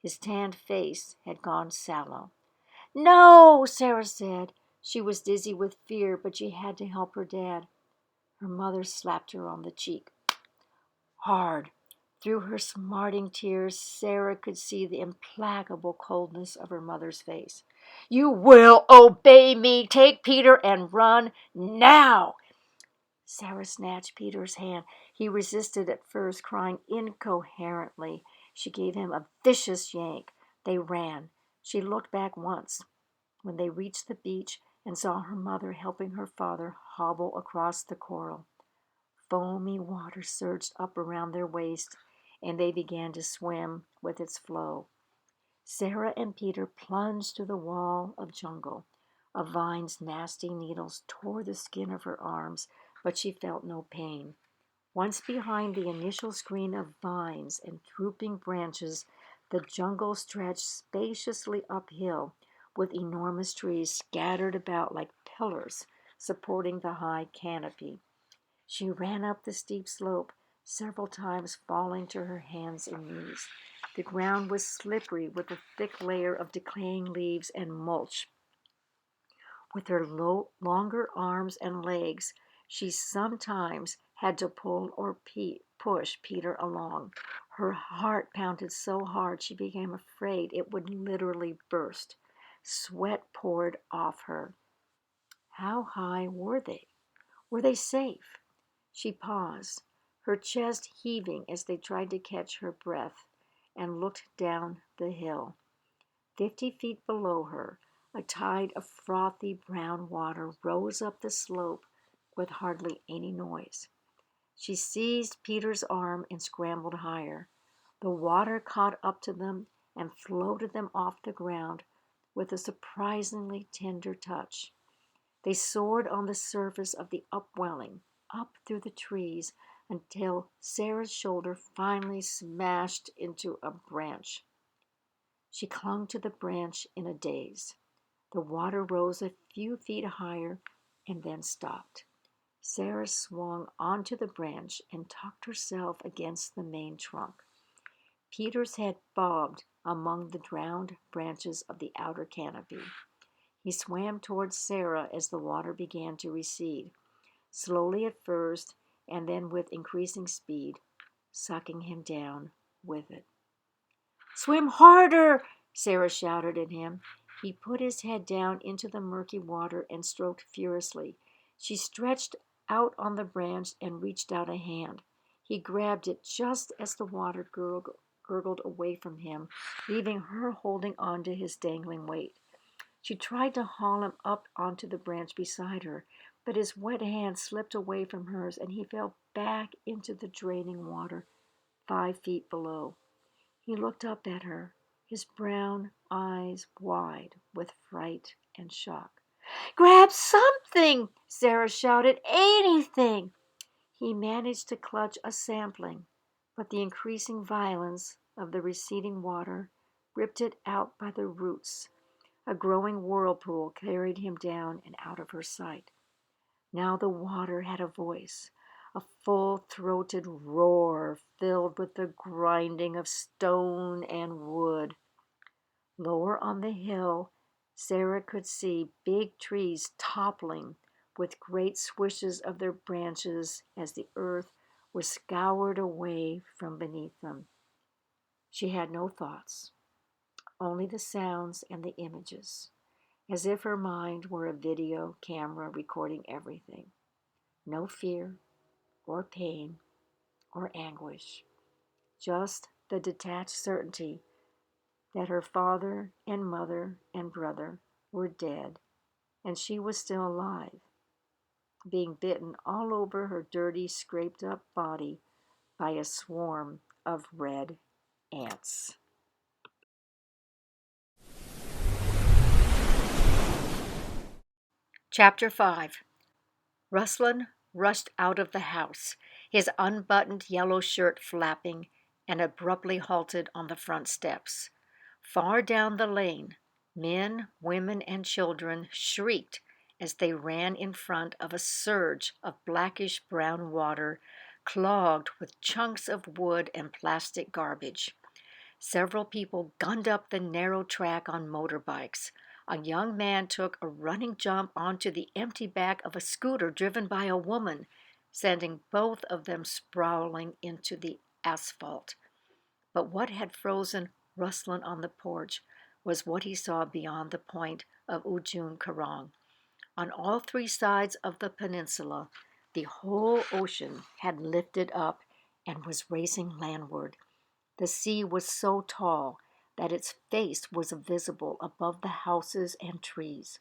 His tanned face had gone sallow. "No," Sarah said. She was dizzy with fear, but she had to help her dad. Her mother slapped her on the cheek. Hard. Through her smarting tears, Sarah could see the implacable coldness of her mother's face. "You will obey me. Take Peter and run now." Sarah snatched Peter's hand. He resisted at first, crying incoherently. She gave him a vicious yank. They ran. She looked back once when they reached the beach and saw her mother helping her father hobble across the coral. Foamy water surged up around their waists, and they began to swim with its flow. Sarah and Peter plunged to the wall of jungle. A vine's nasty needles tore the skin of her arms, but she felt no pain. Once behind the initial screen of vines and drooping branches, the jungle stretched spaciously uphill, with enormous trees scattered about like pillars supporting the high canopy. She ran up the steep slope, several times falling to her hands and knees. The ground was slippery with a thick layer of decaying leaves and mulch. With her longer arms and legs, she sometimes had to pull or push Peter along. Her heart pounded so hard she became afraid it would literally burst. Sweat poured off her. How high were they? Were they safe? She paused, her chest heaving as they tried to catch her breath, and looked down the hill. 50 feet below her, a tide of frothy brown water rose up the slope with hardly any noise. She seized Peter's arm and scrambled higher. The water caught up to them and floated them off the ground with a surprisingly tender touch. They soared on the surface of the upwelling, up through the trees, until Sarah's shoulder finally smashed into a branch. She clung to the branch in a daze. The water rose a few feet higher and then stopped. Sarah swung onto the branch and tucked herself against the main trunk. Peter's head bobbed among the drowned branches of the outer canopy. He swam towards Sarah as the water began to recede, slowly at first, and then with increasing speed, sucking him down with it. "Swim harder!" Sarah shouted at him. He put his head down into the murky water and stroked furiously. She stretched out on the branch and reached out a hand. He grabbed it just as the water gurgled away from him, leaving her holding on to his dangling weight. She tried to haul him up onto the branch beside her, but his wet hand slipped away from hers and he fell back into the draining water 5 feet below. He looked up at her, his brown eyes wide with fright and shock. "Grab something!" Sarah shouted. "Anything!" He managed to clutch a sapling, but the increasing violence of the receding water ripped it out by the roots. A growing whirlpool carried him down and out of her sight. Now the water had a voice, a full-throated roar filled with the grinding of stone and wood. Lower on the hill, Sarah could see big trees toppling with great swishes of their branches as the earth was scoured away from beneath them. She had no thoughts, only the sounds and the images, as if her mind were a video camera recording everything. No fear or pain or anguish, just the detached certainty that her father and mother and brother were dead and she was still alive, being bitten all over her dirty, scraped up body by a swarm of red ants. Chapter 5. Ruslan rushed out of the house, his unbuttoned yellow shirt flapping, and abruptly halted on the front steps. Far down the lane, men, women, and children shrieked as they ran in front of a surge of blackish brown water clogged with chunks of wood and plastic garbage. Several people gunned up the narrow track on motorbikes. A young man took a running jump onto the empty back of a scooter driven by a woman, sending both of them sprawling into the asphalt. But what had frozen Ruslan on the porch was what he saw beyond the point of Ujung Karang. On all 3 sides of the peninsula, the whole ocean had lifted up and was racing landward. The sea was so tall that its face was visible above the houses and trees.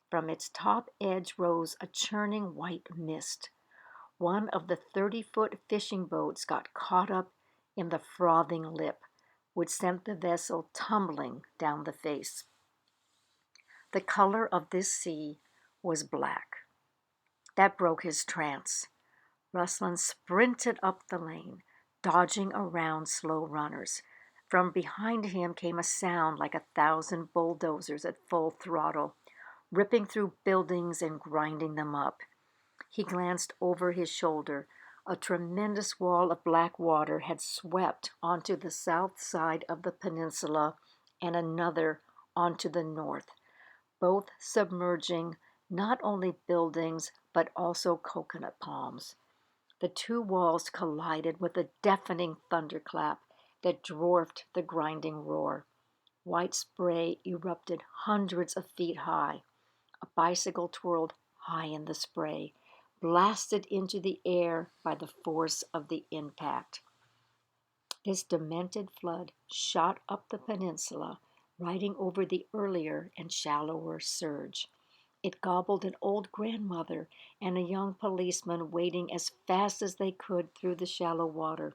From its top edge rose a churning white mist. One of the 30-foot fishing boats got caught up in the frothing lip, which sent the vessel tumbling down the face. The color of this sea was black. That broke his trance. Ruslan sprinted up the lane, dodging around slow runners. From behind him came a sound like 1,000 bulldozers at full throttle, ripping through buildings and grinding them up. He glanced over his shoulder. A tremendous wall of black water had swept onto the south side of the peninsula and another onto the north, both submerging not only buildings but also coconut palms. The 2 walls collided with a deafening thunderclap that dwarfed the grinding roar. White spray erupted hundreds of feet high. A bicycle twirled high in the spray, blasted into the air by the force of the impact. This demented flood shot up the peninsula, riding over the earlier and shallower surge. It gobbled an old grandmother and a young policeman wading as fast as they could through the shallow water.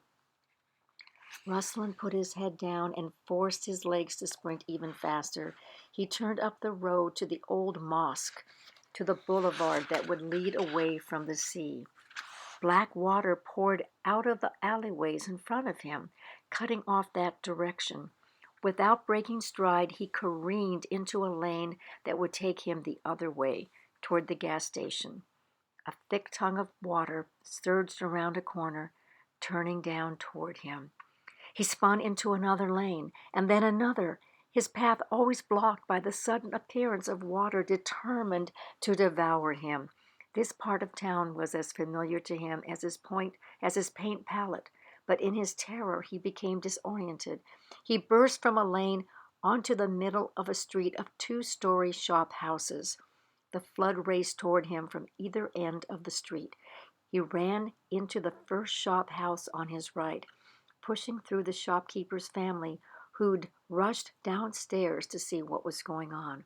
Ruslan put his head down and forced his legs to sprint even faster. He turned up the road to the old mosque, to the boulevard that would lead away from the sea. Black water poured out of the alleyways in front of him, cutting off that direction. Without breaking stride, he careened into a lane that would take him the other way, toward the gas station. A thick tongue of water surged around a corner, turning down toward him. He spun into another lane, and then another, his path always blocked by the sudden appearance of water determined to devour him. This part of town was as familiar to him as his paint palette, but in his terror he became disoriented. He burst from a lane onto the middle of a street of two-story shop houses. The flood raced toward him from either end of the street. He ran into the first shop house on his right, pushing through the shopkeeper's family, who'd rushed downstairs to see what was going on.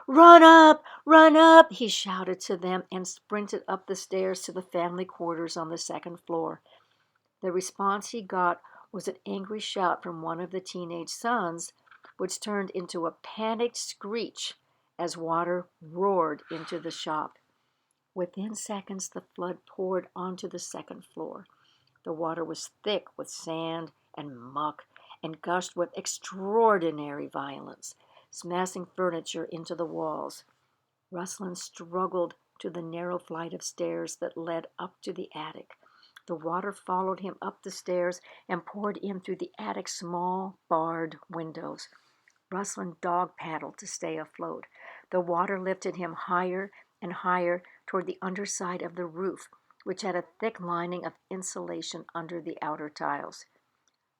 "Run up! Run up!" he shouted to them and sprinted up the stairs to the family quarters on the second floor. The response he got was an angry shout from one of the teenage sons, which turned into a panicked screech as water roared into the shop. Within seconds, the flood poured onto the second floor. The water was thick with sand and muck and gushed with extraordinary violence, smashing furniture into the walls. Ruslan struggled to the narrow flight of stairs that led up to the attic. The water followed him up the stairs and poured in through the attic's small, barred windows. Ruslan dog paddled to stay afloat. The water lifted him higher and higher toward the underside of the roof, which had a thick lining of insulation under the outer tiles.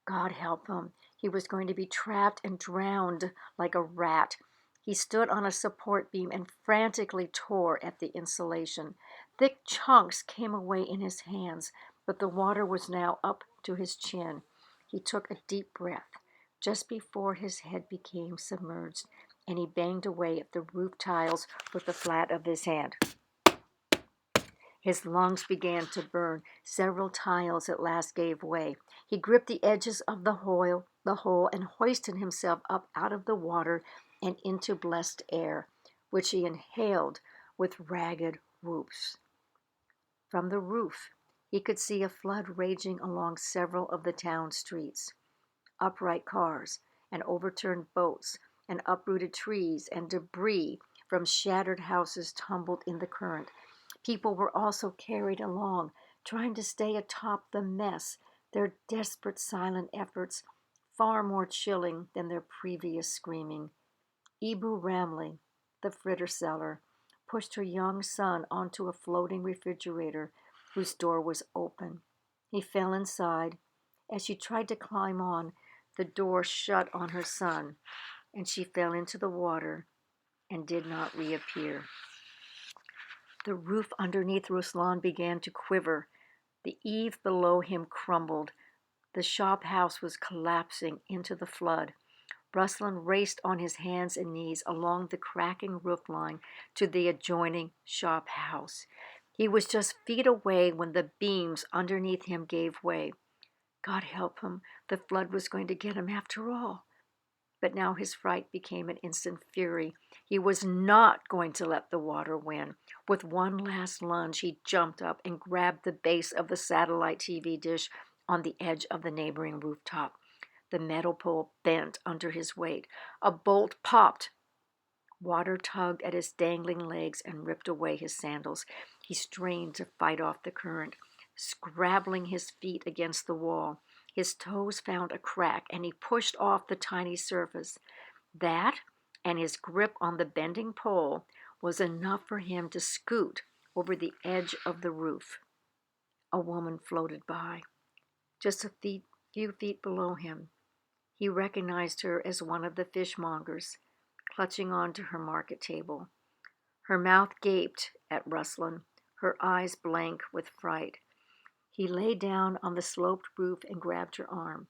God help him. He was going to be trapped and drowned like a rat. He stood on a support beam and frantically tore at the insulation. Thick chunks came away in his hands, but the water was now up to his chin. He took a deep breath just before his head became submerged, and he banged away at the roof tiles with the flat of his hand. His lungs began to burn. Several tiles at last gave way. He gripped the edges of the hole and hoisted himself up out of the water and into blessed air, which he inhaled with ragged whoops. From the roof, he could see a flood raging along several of the town streets. Upright cars and overturned boats and uprooted trees and debris from shattered houses tumbled in the current. People were also carried along, trying to stay atop the mess, their desperate silent efforts far more chilling than their previous screaming. Ibu Ramley, the fritter seller, pushed her young son onto a floating refrigerator whose door was open. He fell inside. As she tried to climb on, the door shut on her son, and she fell into the water and did not reappear. The roof underneath Ruslan began to quiver. The eave below him crumbled. The shop house was collapsing into the flood. Ruslan raced on his hands and knees along the cracking roof line to the adjoining shop house. He was just feet away when the beams underneath him gave way. God help him, the flood was going to get him after all. But now his fright became an instant fury. He was not going to let the water win. With one last lunge, he jumped up and grabbed the base of the satellite TV dish on the edge of the neighboring rooftop. The metal pole bent under his weight. A bolt popped. Water tugged at his dangling legs and ripped away his sandals. He strained to fight off the current, scrabbling his feet against the wall. His toes found a crack, and he pushed off the tiny surface. That, and his grip on the bending pole, was enough for him to scoot over the edge of the roof. A woman floated by, just a few feet below him. He recognized her as one of the fishmongers, clutching onto her market table. Her mouth gaped at Ruslan, her eyes blank with fright. He lay down on the sloped roof and grabbed her arm.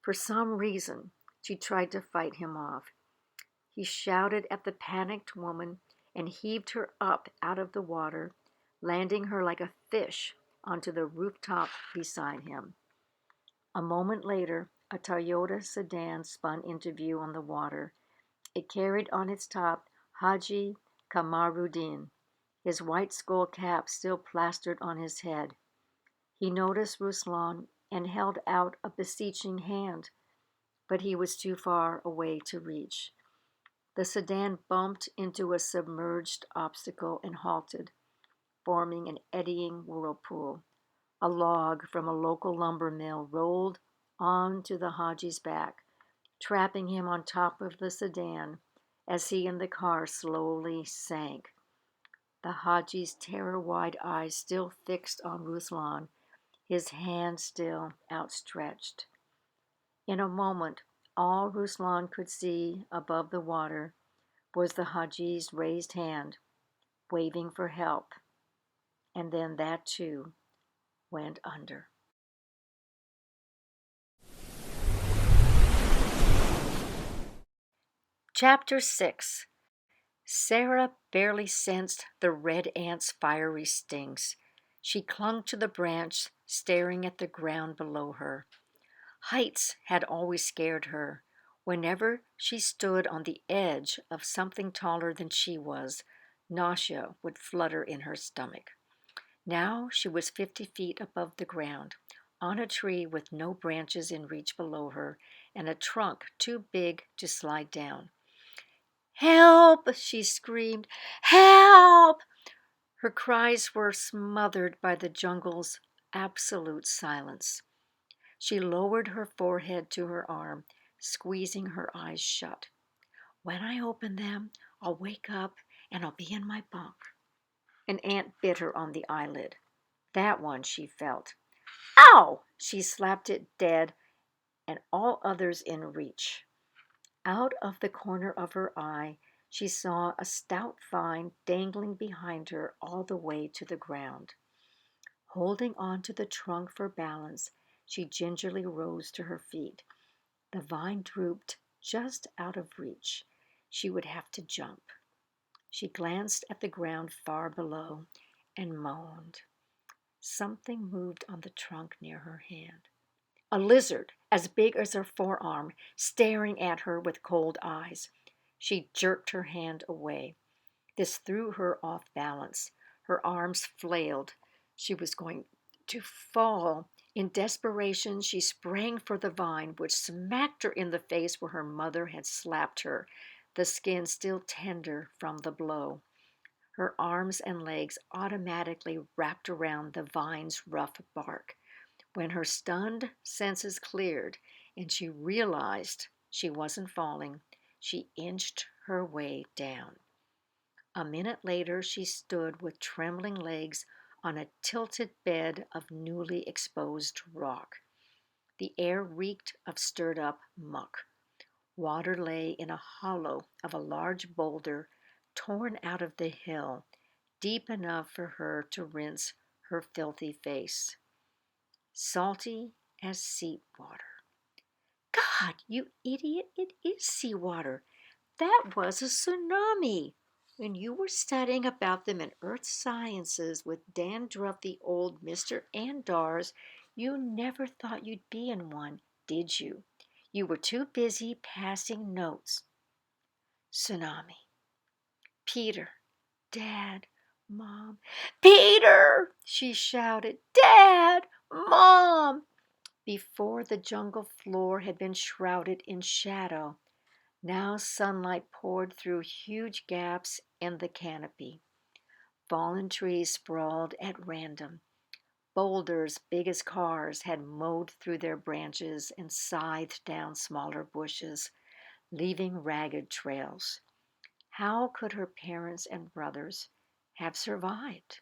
For some reason, she tried to fight him off. He shouted at the panicked woman and heaved her up out of the water, landing her like a fish onto the rooftop beside him. A moment later, a Toyota sedan spun into view on the water. It carried on its top Haji Kamaruddin, his white skull cap still plastered on his head. He noticed Ruslan and held out a beseeching hand, but he was too far away to reach. The sedan bumped into a submerged obstacle and halted, forming an eddying whirlpool. A log from a local lumber mill rolled onto the Haji's back, trapping him on top of the sedan as he and the car slowly sank. The Haji's terror-wide eyes still fixed on Ruslan, his hand still outstretched. In a moment, all Ruslan could see above the water was the Haji's raised hand, waving for help, and then that too went under. Chapter 6. Sarah barely sensed the red ant's fiery stings. She clung to the branch, staring at the ground below her. Heights had always scared her. Whenever she stood on the edge of something taller than she was, nausea would flutter in her stomach. Now she was 50 feet above the ground, on a tree with no branches in reach below her, and a trunk too big to slide down. "Help!" she screamed. "Help!" Her cries were smothered by the jungle's absolute silence. She lowered her forehead to her arm, squeezing her eyes shut. "When I open them, I'll wake up and I'll be in my bunk." An ant bit her on the eyelid. That one, she felt. "Ow!" She slapped it dead and all others in reach. Out of the corner of her eye, she saw a stout vine dangling behind her all the way to the ground. Holding on to the trunk for balance, she gingerly rose to her feet. The vine drooped just out of reach. She would have to jump. She glanced at the ground far below and moaned. Something moved on the trunk near her hand. A lizard, as big as her forearm, staring at her with cold eyes. She jerked her hand away. This threw her off balance. Her arms flailed. She was going to fall. In desperation, she sprang for the vine, which smacked her in the face where her mother had slapped her, the skin still tender from the blow. Her arms and legs automatically wrapped around the vine's rough bark. When her stunned senses cleared and she realized she wasn't falling, she inched her way down. A minute later, she stood with trembling legs on a tilted bed of newly exposed rock. The air reeked of stirred-up muck. Water lay in a hollow of a large boulder torn out of the hill, deep enough for her to rinse her filthy face. Salty as sea water. "God, you idiot, it is seawater. That was a tsunami. When you were studying about them in Earth Sciences with Dandruff the old Mr. Andars, you never thought you'd be in one, did you? You were too busy passing notes." Tsunami. "Peter, Dad, Mom." "Peter!" she shouted. "Dad! Mom!" Before, the jungle floor had been shrouded in shadow. Now sunlight poured through huge gaps in the canopy. Fallen trees sprawled at random. Boulders big as cars had mowed through their branches and scythed down smaller bushes, leaving ragged trails. How could her parents and brothers have survived?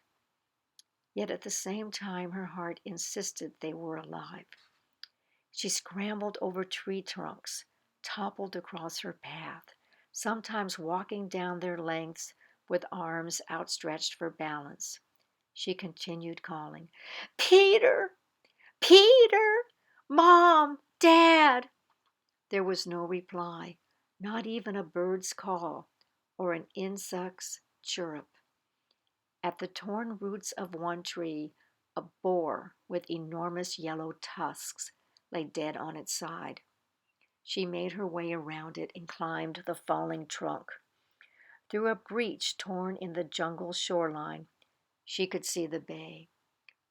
Yet at the same time, her heart insisted they were alive. She scrambled over tree trunks, toppled across her path, sometimes walking down their lengths with arms outstretched for balance. She continued calling, "Peter! Peter! Mom! Dad!" There was no reply, not even a bird's call or an insect's chirrup. At the torn roots of one tree, a boar with enormous yellow tusks lay dead on its side. She made her way around it and climbed the falling trunk. Through a breach torn in the jungle shoreline, she could see the bay.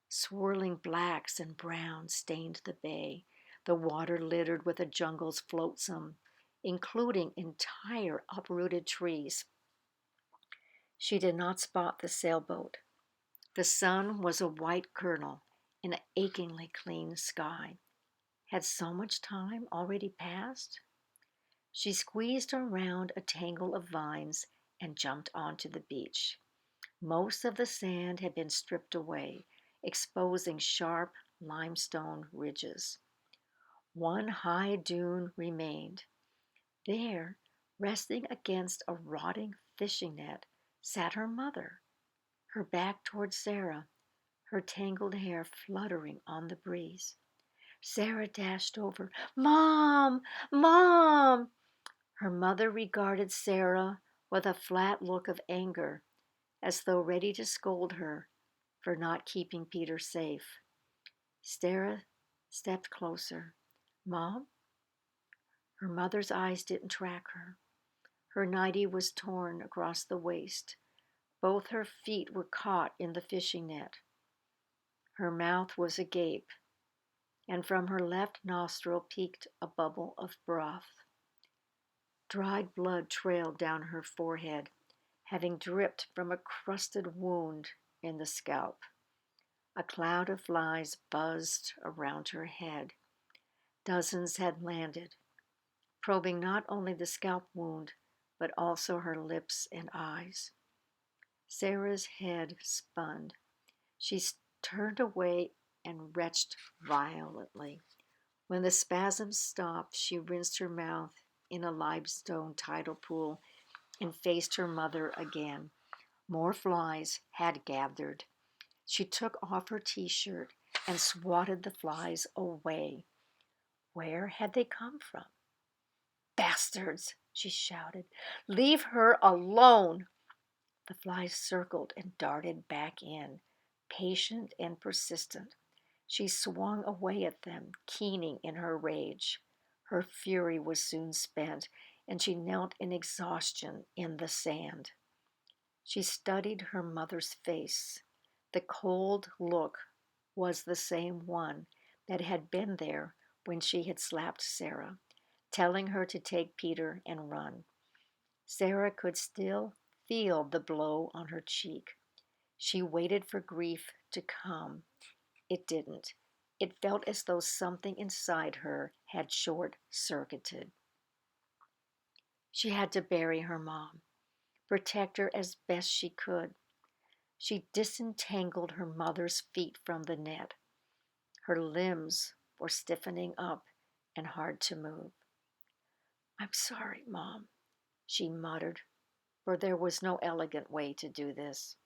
Swirling blacks and browns stained the bay, the water littered with the jungle's flotsam, including entire uprooted trees. She did not spot the sailboat. The sun was a white kernel in an achingly clean sky. Had so much time already passed? She squeezed around a tangle of vines and jumped onto the beach. Most of the sand had been stripped away, exposing sharp limestone ridges. One high dune remained. There, resting against a rotting fishing net, sat her mother, her back toward Sarah, her tangled hair fluttering on the breeze. Sarah dashed over. Mom! Mom! Her mother regarded Sarah with a flat look of anger, as though ready to scold her for not keeping Peter safe. Sarah stepped closer. Mom? Her mother's eyes didn't track her. Her nightie was torn across the waist. Both her feet were caught in the fishing net. Her mouth was agape, and from her left nostril peeked a bubble of broth. Dried blood trailed down her forehead, having dripped from a crusted wound in the scalp. A cloud of flies buzzed around her head. Dozens had landed, probing not only the scalp wound, but also her lips and eyes. Sarah's head spun. She turned away and retched violently. When the spasms stopped, she rinsed her mouth in a limestone tidal pool and faced her mother again. More flies had gathered. She took off her t-shirt and swatted the flies away. Where had they come from? Bastards, she shouted. Leave her alone. The flies circled and darted back in, patient and persistent. She swung away at them, keening in her rage. Her fury was soon spent, and she knelt in exhaustion in the sand. She studied her mother's face. The cold look was the same one that had been there when she had slapped Sarah, telling her to take Peter and run. Sarah could still feel the blow on her cheek. She waited for grief to come. It didn't. It felt as though something inside her had short-circuited. She had to bury her mom, protect her as best she could. She disentangled her mother's feet from the net. Her limbs were stiffening up and hard to move. I'm sorry, Mom, she muttered, for there was no elegant way to do this.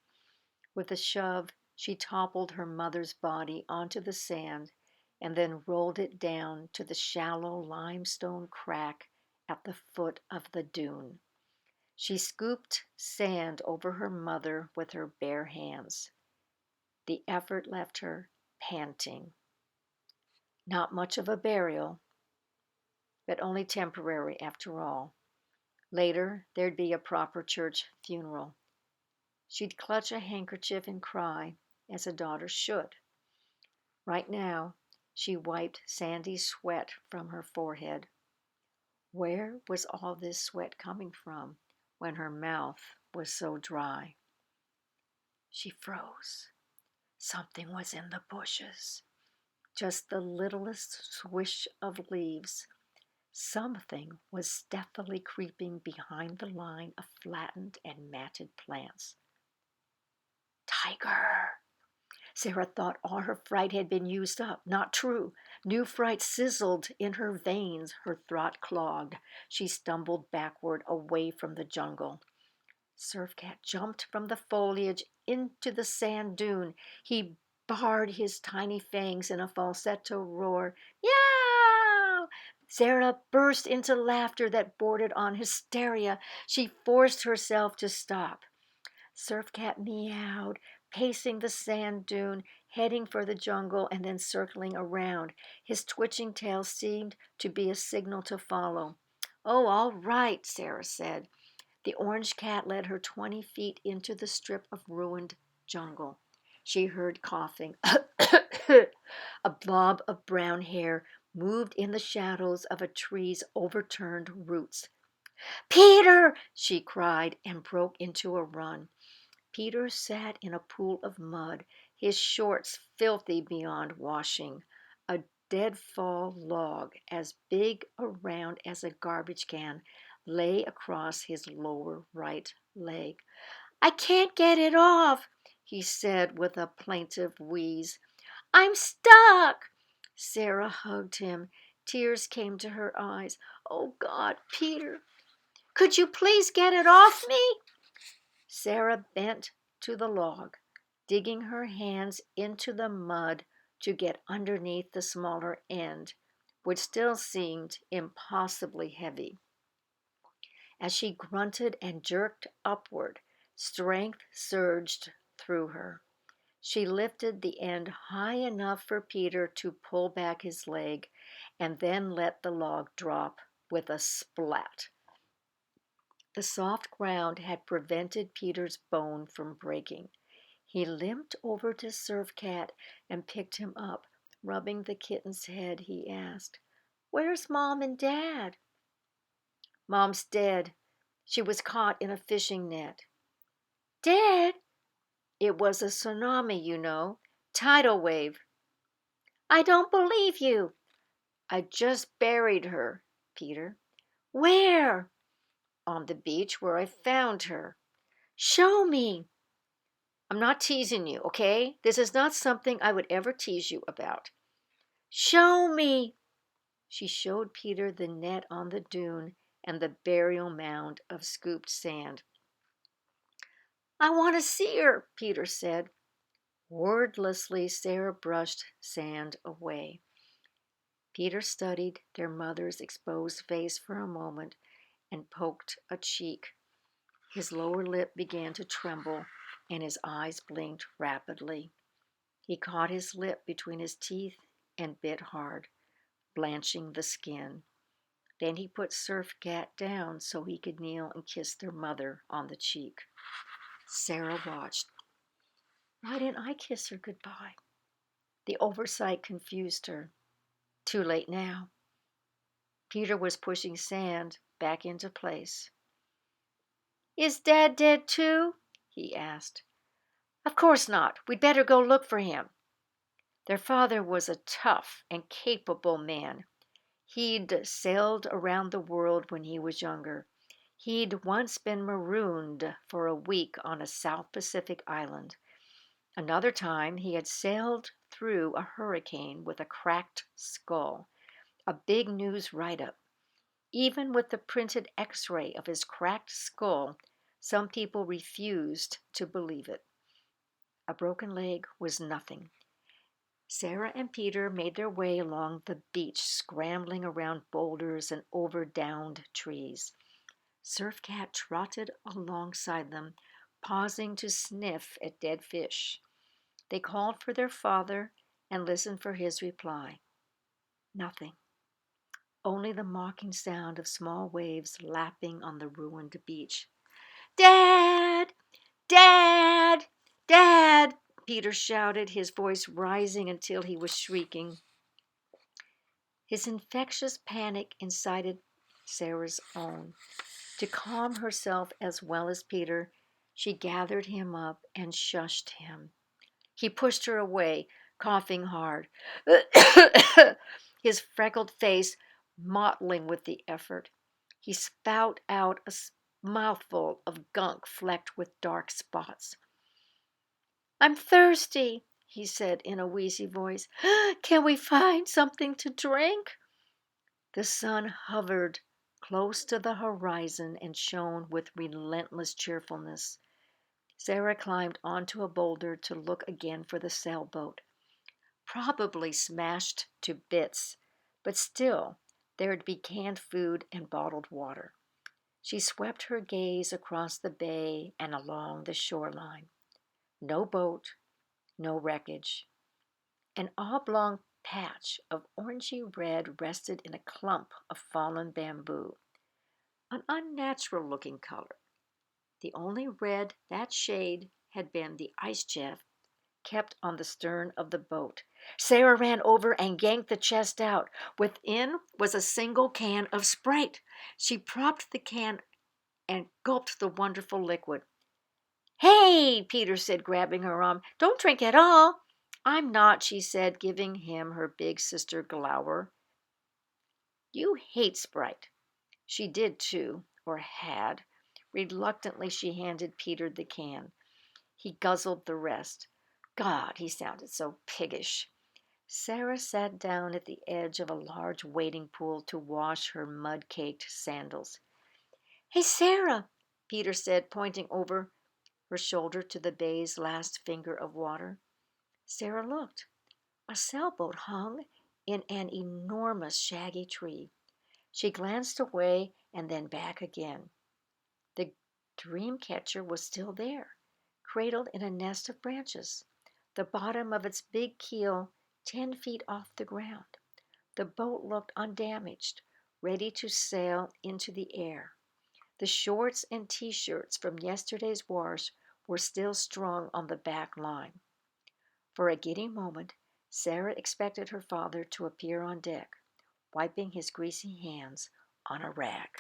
With a shove, she toppled her mother's body onto the sand and then rolled it down to the shallow limestone crack at the foot of the dune. She scooped sand over her mother with her bare hands. The effort left her panting. Not much of a burial, but only temporary after all. Later, there'd be a proper church funeral. She'd clutch a handkerchief and cry, as a daughter should. Right now, she wiped sandy sweat from her forehead. Where was all this sweat coming from when her mouth was so dry? She froze. Something was in the bushes. Just the littlest swish of leaves. Something was stealthily creeping behind the line of flattened and matted plants. Tiger! Sarah thought all her fright had been used up. Not true. New fright sizzled in her veins, her throat clogged. She stumbled backward away from the jungle. Surfcat jumped from the foliage into the sand dune. He bared his tiny fangs in a falsetto roar. Meow! Sarah burst into laughter that bordered on hysteria. She forced herself to stop. Surfcat meowed, pacing the sand dune, heading for the jungle and then circling around. His twitching tail seemed to be a signal to follow. Oh, all right, Sarah said. The orange cat led her 20 feet into the strip of ruined jungle. She heard coughing. A blob of brown hair moved in the shadows of a tree's overturned roots. Peter! She cried and broke into a run. Peter sat in a pool of mud, his shorts filthy beyond washing. A deadfall log, as big around as a garbage can, lay across his lower right leg. "I can't get it off," he said with a plaintive wheeze. "I'm stuck." Sarah hugged him. Tears came to her eyes. "Oh, God, Peter, could you please get it off me?" Sarah bent to the log, digging her hands into the mud to get underneath the smaller end, which still seemed impossibly heavy. As she grunted and jerked upward, strength surged through her. She lifted the end high enough for Peter to pull back his leg and then let the log drop with a splat. The soft ground had prevented Peter's bone from breaking. He limped over to Surf Cat and picked him up. Rubbing the kitten's head, he asked, "Where's Mom and Dad?" "Mom's dead. She was caught in a fishing net." "Dead?" "It was a tsunami, you know. Tidal wave." "I don't believe you." "I just buried her, Peter." "Where?" "On the beach where I found her." "Show me." "I'm not teasing you, okay? This is not something I would ever tease you about." "Show me." She showed Peter the net on the dune and the burial mound of scooped sand. "I want to see her," Peter said. Wordlessly, Sarah brushed sand away. Peter studied their mother's exposed face for a moment and poked a cheek. His lower lip began to tremble, and his eyes blinked rapidly. He caught his lip between his teeth and bit hard, blanching the skin. Then he put Surf Cat down so he could kneel and kiss their mother on the cheek. Sarah watched. Why didn't I kiss her goodbye? The oversight confused her. Too late now. Peter was pushing sand back into place. "Is Dad dead too?" he asked. "Of course not. We'd better go look for him." Their father was a tough and capable man. He'd sailed around the world when he was younger. He'd once been marooned for a week on a South Pacific island. Another time, he had sailed through a hurricane with a cracked skull, a big news write-up. Even with the printed x-ray of his cracked skull, some people refused to believe it. A broken leg was nothing. Sarah and Peter made their way along the beach, scrambling around boulders and over downed trees. Surf Cat trotted alongside them, pausing to sniff at dead fish. They called for their father and listened for his reply. Nothing. Only the mocking sound of small waves lapping on the ruined beach. "Dad! Dad! Dad!" Peter shouted, his voice rising until he was shrieking. His infectious panic incited Sarah's own. To calm herself as well as Peter, she gathered him up and shushed him. He pushed her away, coughing hard, his freckled face mottling with the effort. He spat out a mouthful of gunk flecked with dark spots. "I'm thirsty," he said in a wheezy voice. "Can we find something to drink?" The sun hovered close to the horizon and shone with relentless cheerfulness. Sarah climbed onto a boulder to look again for the sailboat. Probably smashed to bits, but still there'd be canned food and bottled water. She swept her gaze across the bay and along the shoreline. No boat, no wreckage. An oblong patch of orangey red rested in a clump of fallen bamboo, an unnatural-looking color. The only red that shade had been the ice chest kept on the stern of the boat. Sarah ran over and yanked the chest out. Within was a single can of Sprite. She propped the can and gulped the wonderful liquid. "Hey," Peter said, grabbing her arm, "don't drink at all." I'm not, she said, giving him her big sister glower. You hate Sprite. She did too, or had. Reluctantly, she handed Peter the can. He guzzled the rest. God, he sounded so piggish. Sarah sat down at the edge of a large wading pool to wash her mud-caked sandals. Hey, Sarah, Peter said, pointing over her shoulder to the bay's last finger of water. Sarah looked. A sailboat hung in an enormous shaggy tree. She glanced away and then back again. The dream catcher was still there, cradled in a nest of branches, the bottom of its big keel 10 feet off the ground. The boat looked undamaged, ready to sail into the air. The shorts and t-shirts from yesterday's wash were still strung on the back line. For a giddy moment, Sarah expected her father to appear on deck, wiping his greasy hands on a rag.